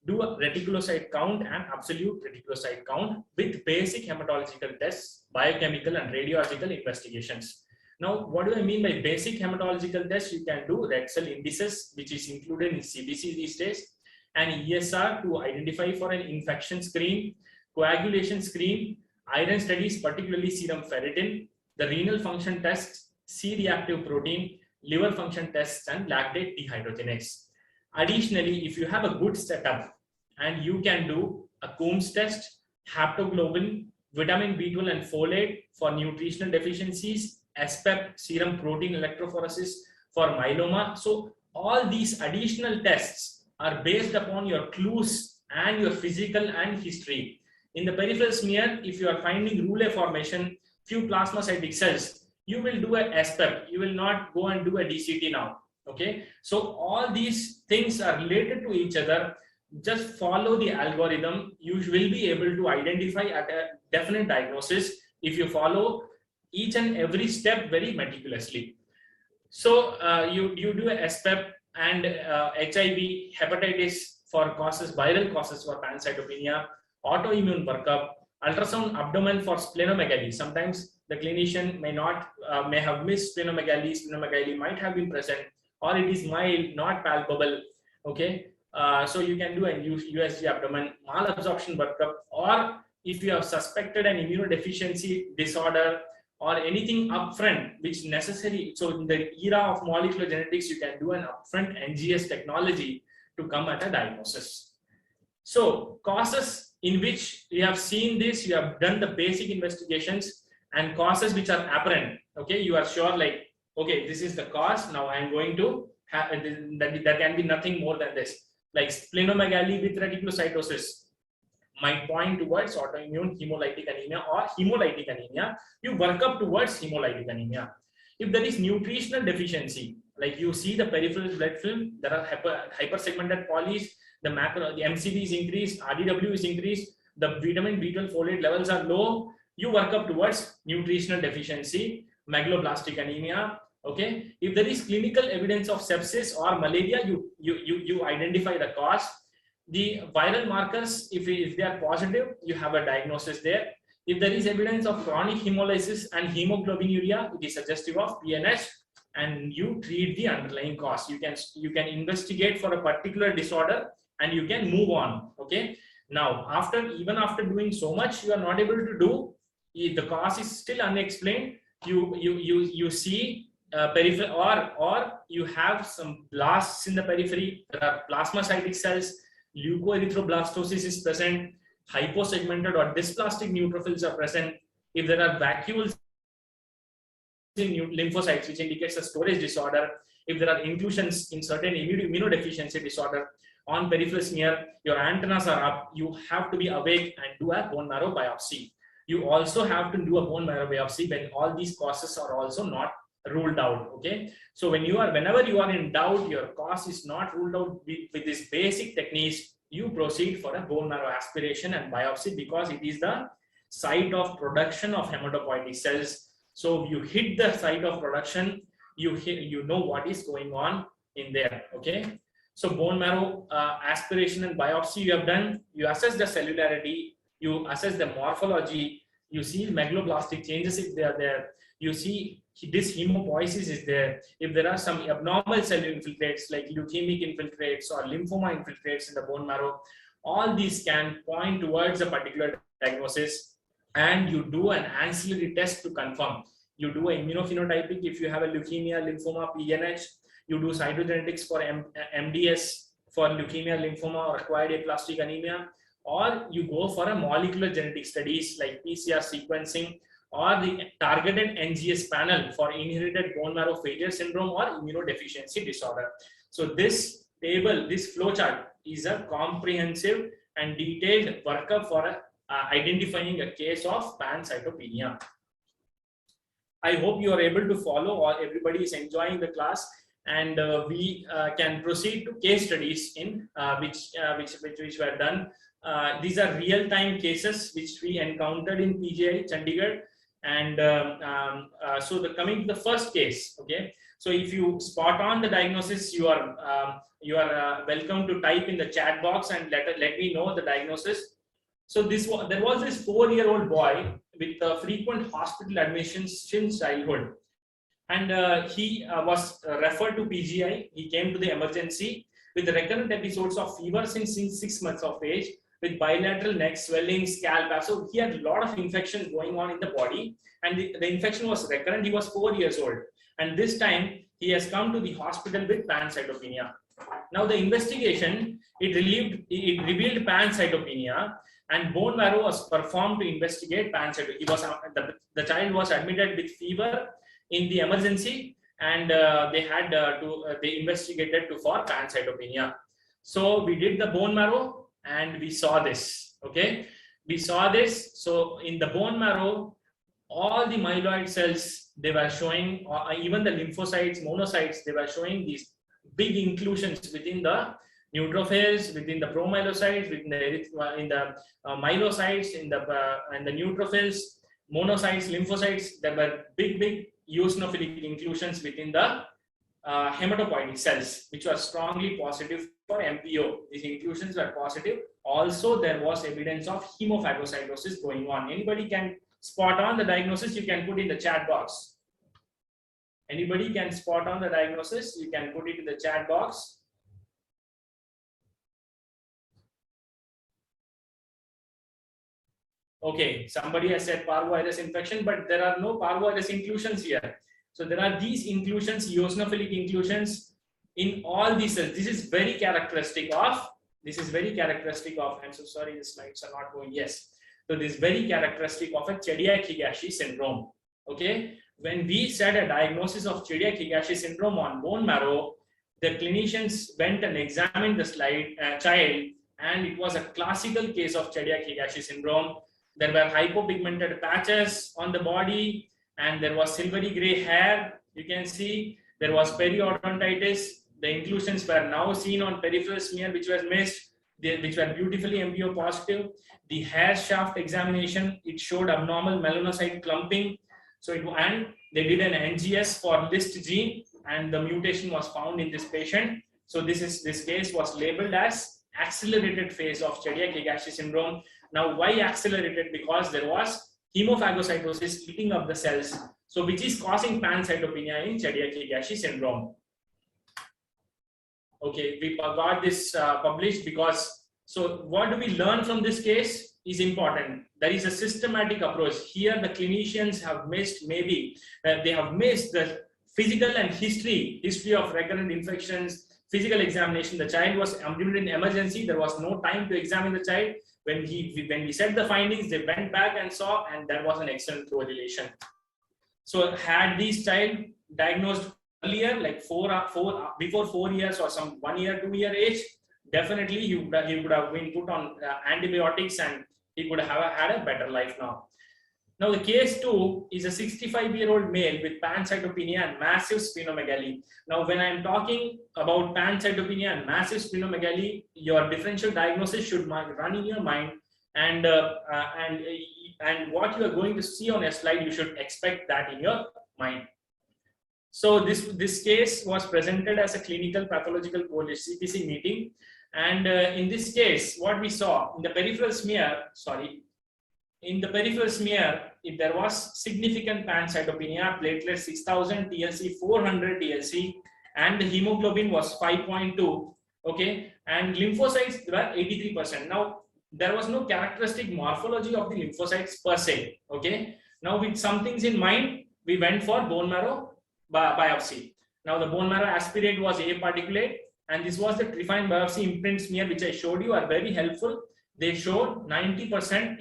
Do a reticulocyte count and absolute reticulocyte count with basic hematological tests, biochemical and radiological investigations. Now, what do I mean by basic hematological tests? You can do red cell indices, which is included in CBC these days, and ESR to identify for an infection screen, coagulation screen, iron studies, particularly serum ferritin, the renal function tests, C-reactive protein, liver function tests, and lactate dehydrogenase. Additionally, if you have a good setup and you can do a Coombs test, haptoglobin, vitamin B12 and folate for nutritional deficiencies, SPEP, serum protein electrophoresis for myeloma. So all these additional tests are based upon your clues and your physical and history. In the peripheral smear, if you are finding rouleau formation, few plasmacytic cells, you will do a SPEP. You will not go and do a DCT now. Okay, so all these things are related to each other. Just follow the algorithm. You will be able to identify at a definite diagnosis if you follow each and every step very meticulously. So you do a SPEP and HIV, hepatitis for causes, viral causes for pancytopenia, autoimmune workup, ultrasound abdomen for splenomegaly. Sometimes the clinician may have missed splenomegaly. Splenomegaly might have been present, or it is mild, not palpable. Okay, so you can do a USG abdomen, malabsorption workup, or if you have suspected an immunodeficiency disorder or anything upfront which necessary. So in the era of molecular genetics, you can do an upfront NGS technology to come at a diagnosis. So causes in which you have seen this, you have done the basic investigations, and causes which are apparent. Okay, you are sure, like, okay, this is the cause. Now I am going to have there can be nothing more than this. Like splenomegaly with reticulocytosis might point towards autoimmune hemolytic anemia or hemolytic anemia. You work up towards hemolytic anemia. If there is nutritional deficiency, like you see the peripheral blood film, there are hypersegmented polys, the MCV is increased, RDW is increased. the vitamin B12 folate levels are low, you work up towards nutritional deficiency, megaloblastic anemia. Okay, if there is clinical evidence of sepsis or malaria, you identify the cause. The viral markers, if they are positive, you have a diagnosis there. If there is evidence of chronic hemolysis and hemoglobinuria, it is suggestive of PNH, and you treat the underlying cause. You can investigate for a particular disorder and you can move on. Okay. Now, even after doing so much, you are not able to do. If the cause is still unexplained, you see peripheral, or you have some blasts in the periphery. There are plasmacytic cells. Leukoerythroblastosis is present. Hyposegmented or dysplastic neutrophils are present. If there are vacuoles in lymphocytes, which indicates a storage disorder. If there are inclusions in certain immunodeficiency disorder on peripheral smear, your antennas are up, you have to be awake and do a bone marrow biopsy. You also have to do a bone marrow biopsy when all these causes are also not ruled out. Okay, so whenever you are in doubt, your cause is not ruled out, with this basic techniques, you proceed for a bone marrow aspiration and biopsy, because it is the site of production of hematopoietic cells. So you hit the site of production, you know what is going on in there. Okay, so bone marrow aspiration and biopsy you have done. You assess the cellularity, you assess the morphology, you see megaloblastic changes if they are there, you see this hemopoiesis is there. If there are some abnormal cell infiltrates like leukemic infiltrates or lymphoma infiltrates in the bone marrow, all these can point towards a particular diagnosis, and you do an ancillary test to confirm. You do immunophenotypic if you have a leukemia, lymphoma, PNH. You do cytogenetics for MDS for leukemia, lymphoma, or acquired aplastic anemia, or you go for a molecular genetic studies like PCR sequencing, or the targeted NGS panel for inherited bone marrow failure syndrome or immunodeficiency disorder. So this table, this flowchart is a comprehensive and detailed workup for identifying a case of pancytopenia. I hope you are able to follow, or everybody is enjoying the class, and we can proceed to case studies in which were done. These are real-time cases which we encountered in PGI Chandigarh. And so coming to the first case. Okay, so if you spot on the diagnosis, you are welcome to type in the chat box and let me know the diagnosis. So there was this 4-year-old boy with frequent hospital admissions since childhood, and he was referred to PGI. He came to the emergency with recurrent episodes of fever since 6 months of age, with bilateral neck swelling, scalp. So he had a lot of infections going on in the body, and the infection was recurrent. He was 4 years old, and this time he has come to the hospital with pancytopenia. Now the investigation, it revealed pancytopenia, and bone marrow was performed to investigate pancytopenia. The child was admitted with fever in the emergency, and they investigated for pancytopenia. So we did the bone marrow, and we saw this. Okay, we saw this. So in the bone marrow, all the myeloid cells, they were showing, even the lymphocytes, monocytes, they were showing these big inclusions within the neutrophils, within the promyelocytes, within the myelocytes, in the neutrophils, monocytes, lymphocytes. There were big eosinophilic inclusions within the hematopoietic cells, which were strongly positive for MPO. These inclusions were positive. Also, there was evidence of hemophagocytosis going on. Anybody can spot on the diagnosis, you can put in the chat box. Anybody can spot on the diagnosis, you can put it in the chat box. Okay, somebody has said parvovirus infection, but there are no parvovirus inclusions here. So there are these inclusions, eosinophilic inclusions in all these cells. This is very characteristic of, I'm so sorry, the slides are not going. Yes. So this is very characteristic of a Chediak-Higashi syndrome. Okay. When we said a diagnosis of Chediak-Higashi syndrome on bone marrow, the clinicians went and examined the child, and it was a classical case of Chediak-Higashi syndrome. There were hypopigmented patches on the body, and there was silvery gray hair. You can see there was periodontitis. The inclusions were now seen on peripheral smear, which was missed. which were beautifully MPO positive. The hair shaft examination, it showed abnormal melanocyte clumping. So and they did an NGS for LIST gene, and the mutation was found in this patient. So this case was labeled as accelerated phase of Chediak-Higashi syndrome. Now, why accelerated? Because there was hemophagocytosis eating up the cells, so which is causing pancytopenia in Chediak-Higashi syndrome. Okay, we got this published because, so what do we learn from this case is important. There is a systematic approach. Here the clinicians have missed, maybe they have missed the physical and history of recurrent infections, physical examination. The child was admitted in emergency. There was no time to examine the child. When we said the findings, they went back and saw, and there was an excellent correlation. So had these child diagnosed earlier, like before 4 years or some 1 year, 2 year age, definitely he would have been put on antibiotics, and he could have had a better life now. Now the case 2 is a 65-year-old male with pancytopenia and massive splenomegaly. Now when I am talking about pancytopenia and massive splenomegaly, your differential diagnosis should run in your mind, and what you are going to see on a slide, you should expect that in your mind. So this case was presented as a clinical pathological CPC meeting, and in this case, what we saw in the peripheral smear, if there was significant pancytopenia, platelet 6,000, TLC 400 TLC, and the hemoglobin was 5.2. Okay, and lymphocytes were 83%. Now there was no characteristic morphology of the lymphocytes per se. Okay, now with some things in mind, we went for bone marrow biopsy. Now the bone marrow aspirate was aparticulate, and this was the Trifine biopsy imprint smear, which I showed you, are very helpful. They showed 90%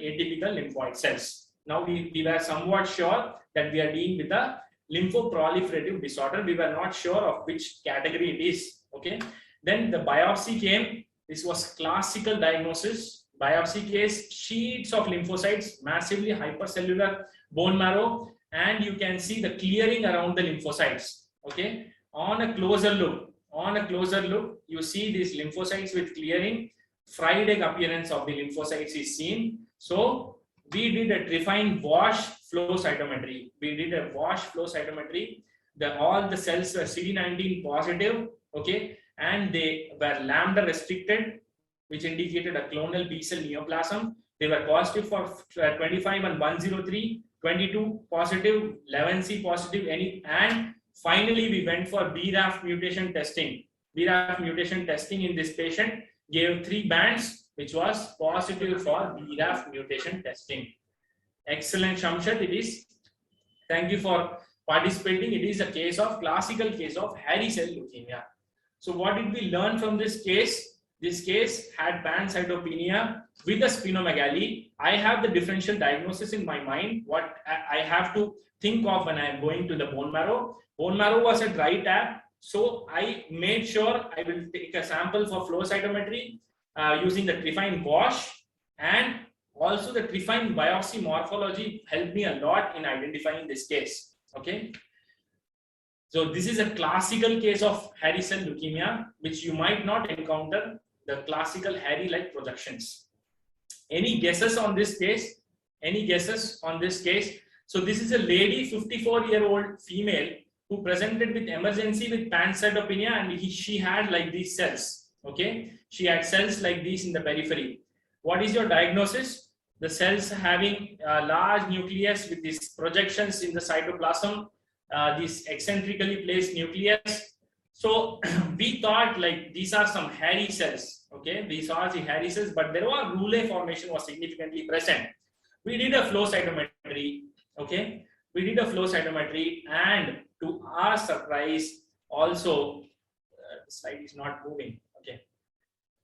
atypical lymphoid cells. Now we were somewhat sure that we are dealing with a lymphoproliferative disorder. We were not sure of which category it is. Okay. Then the biopsy came. This was classical diagnosis. Biopsy case, sheets of lymphocytes, massively hypercellular bone marrow, and you can see the clearing around the lymphocytes. Okay. On a closer look, you see these lymphocytes with clearing. Fried egg appearance of the lymphocytes is seen. So we did a Trifine wash flow cytometry. All the cells were CD19 positive, okay, and they were lambda restricted, which indicated a clonal B cell neoplasm. They were positive for 25 and 103, 22 positive, 11C positive, and finally we went for BRAF mutation testing. BRAF mutation testing in this patient gave 3 bands, which was positive for BRAF mutation testing. Excellent, Shamshad. It is. Thank you for participating. It is a classical case of hairy cell leukemia. So what did we learn from this case? This case had pancytopenia with a splenomegaly. I have the differential diagnosis in my mind. What I have to think of when I am going to the bone marrow. Bone marrow was a dry tab. So I made sure I will take a sample for flow cytometry using the Trifine wash, and also the Trifine biopsy morphology helped me a lot in identifying this case. Okay. So this is a classical case of hairy cell leukemia, which you might not encounter the classical hairy-like projections. Any guesses on this case? So this is a lady, 54-year-old female, who presented with emergency with pancytopenia, and she had like these cells. Okay, she had cells like these in the periphery. What is your diagnosis? The cells having a large nucleus with these projections in the cytoplasm, this eccentrically placed nucleus. So we thought like these are some hairy cells. Okay, these are the hairy cells, but there was rouleau formation was significantly present. We did a flow cytometry. Okay, we did a flow cytometry, and to our surprise, also the slide is not moving. Okay,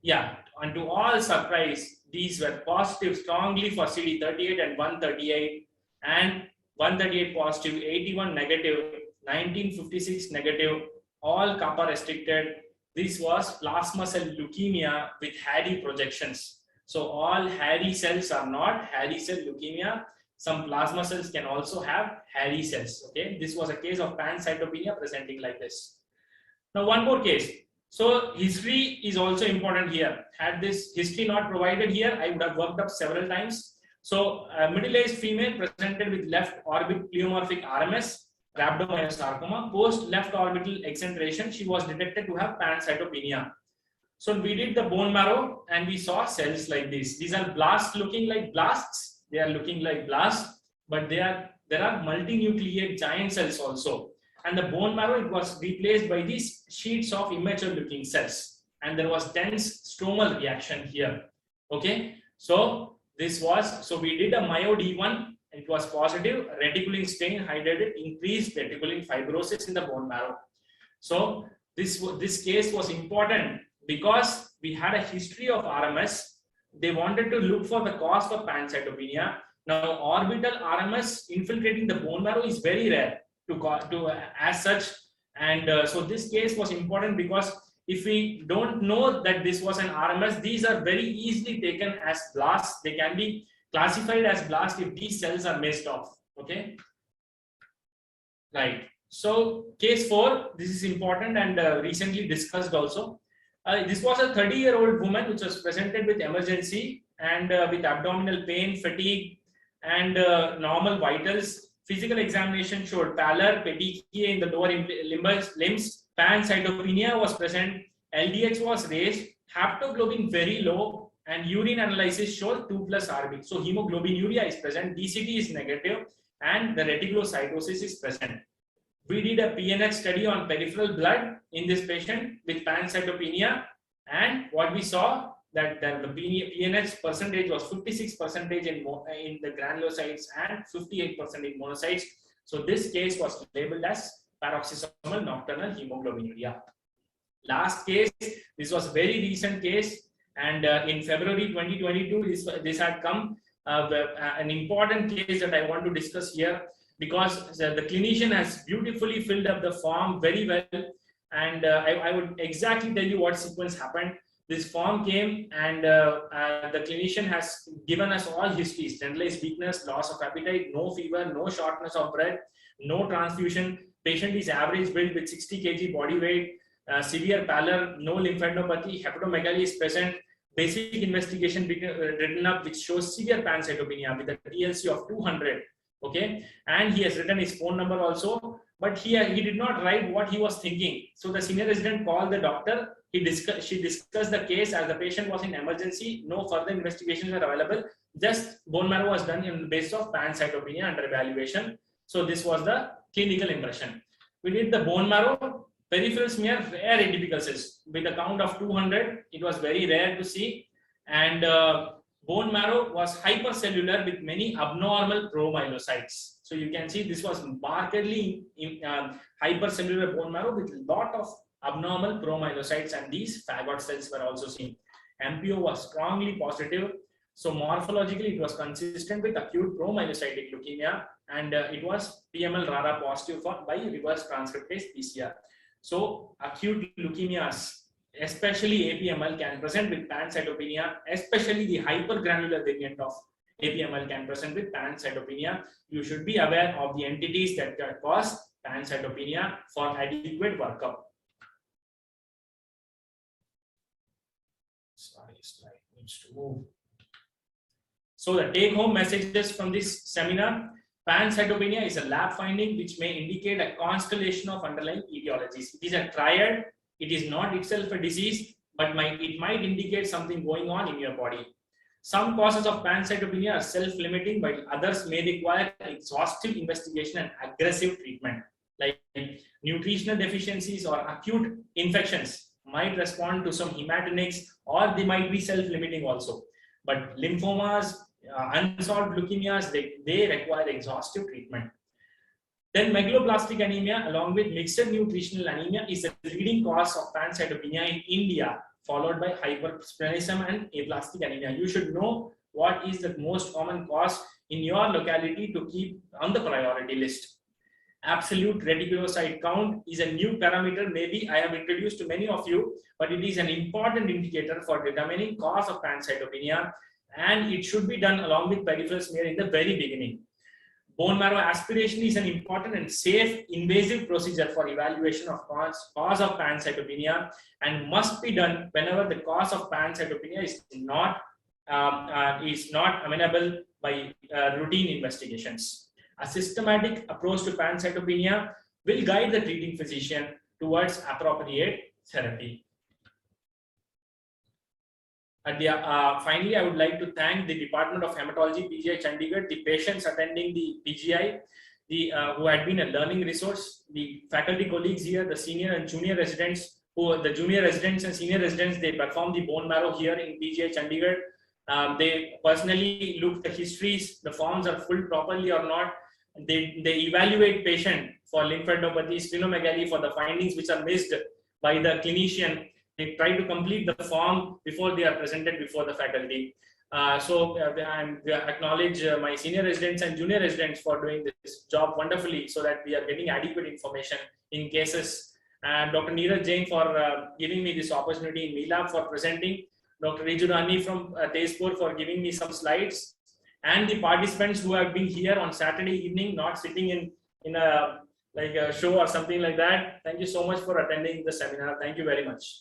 yeah, and to all surprise, these were positive strongly for CD38 and 138, and 138 positive, 81 negative, 1956 negative, all kappa restricted. This was plasma cell leukemia with hairy projections. So all hairy cells are not hairy cell leukemia. Some plasma cells can also have hairy cells. Okay, this was a case of pancytopenia presenting like this. Now one more case. So history is also important here. Had this history not provided here, I would have worked up several times. So middle-aged female presented with left orbit pleomorphic RMS, rhabdomyosarcoma. Post left orbital accentration, she was detected to have pancytopenia. So we did the bone marrow and we saw cells like this. These are blasts looking like blasts. They are looking like blasts, but there are multinucleate giant cells also. And the bone marrow, it was replaced by these sheets of immature looking cells. And there was dense stromal reaction here. Okay. So we did a MyoD1. It was positive. Reticulin stain highlighted increased reticulin fibrosis in the bone marrow. So this case was important because we had a history of RMS. They wanted to look for the cause for pancytopenia. Now, orbital RMS infiltrating the bone marrow is very rare to as such. And so this case was important because if we don't know that this was an RMS, these are very easily taken as blasts. They can be classified as blast if these cells are missed off. Okay. Right. So case 4, this is important and recently discussed also. This was a 30-year-old woman which was presented with emergency and with abdominal pain, fatigue, and normal vitals. Physical examination showed pallor, petechiae in the lower limbs, pancytopenia was present, LDH was raised, haptoglobin very low, and urine analysis showed 2+ Rb. So hemoglobinuria is present, DCT is negative, and the reticulocytosis is present. We did a PNH study on peripheral blood in this patient with pancytopenia, and what we saw that the PNH percentage was 56% in the granulocytes and 58% in monocytes. So this case was labeled as paroxysmal nocturnal hemoglobinuria. Last case, this was very recent case, and in February 2022, this had come. An important case that I want to discuss here, because the clinician has beautifully filled up the form very well, and I would exactly tell you what sequence happened. This form came, and the clinician has given us all histories: generalized weakness, loss of appetite, no fever, no shortness of breath, no transfusion. Patient is average build with 60 kg body weight, severe pallor, no lymphadenopathy, hepatomegaly is present. Basic investigation written up which shows severe pancytopenia with a TLC of 200. Okay, and he has written his phone number also, but he did not write what he was thinking. So the senior resident called the doctor. She discussed the case as the patient was in emergency. No further investigations were available. Just bone marrow was done on the basis of pancytopenia under evaluation. So this was the clinical impression. We did the bone marrow, peripheral smear, rare atypical cells with a count of 200. It was very rare to see, and bone marrow was hypercellular with many abnormal promyelocytes. So you can see this was markedly hypercellular bone marrow with a lot of abnormal promyelocytes, and these Faggot cells were also seen. MPO was strongly positive. So morphologically, it was consistent with acute promyelocytic leukemia, and it was PML RARA positive by reverse transcriptase PCR. So acute leukemias, especially APML, can present with pancytopenia, especially the hypergranular variant of APML can present with pancytopenia. You should be aware of the entities that can cause pancytopenia for adequate workup. Sorry, slide needs to move. So the take-home messages from this seminar: pancytopenia is a lab finding which may indicate a constellation of underlying etiologies. It is a triad. It is not itself a disease, but it might indicate something going on in your body. Some causes of pancytopenia are self-limiting, while others may require exhaustive investigation and aggressive treatment. Like nutritional deficiencies or acute infections might respond to some hematinics, or they might be self-limiting also. But lymphomas, unsolved leukemias, they require exhaustive treatment. Then megaloblastic anemia along with mixed nutritional anemia is the leading cause of pancytopenia in India, followed by hypersplenism and aplastic anemia. You should know what is the most common cause in your locality to keep on the priority list. Absolute reticulocyte count is a new parameter. Maybe I have introduced to many of you, but it is an important indicator for determining cause of pancytopenia, and it should be done along with peripheral smear in the very beginning. Bone marrow aspiration is an important and safe invasive procedure for evaluation of cause of pancytopenia and must be done whenever the cause of pancytopenia is not amenable by routine investigations. A systematic approach to pancytopenia will guide the treating physician towards appropriate therapy. Finally, I would like to thank the Department of Hematology, PGI Chandigarh, the patients attending the PGI, who had been a learning resource, the faculty colleagues here, the senior and junior residents, the junior residents and senior residents, they perform the bone marrow here in PGI Chandigarh. They personally look the histories, the forms are full properly or not. They evaluate patient for lymphadenopathy, splenomegaly for the findings which are missed by the clinician. They try to complete the form before they are presented before the faculty. I acknowledge my senior residents and junior residents for doing this job wonderfully so that we are getting adequate information in cases. And Dr. Neeraj Jain for giving me this opportunity in MELAB for presenting. Dr. Riju Rani from Tezpur for giving me some slides. And the participants who have been here on Saturday evening, not sitting in a show or something like that. Thank you so much for attending the seminar. Thank you very much.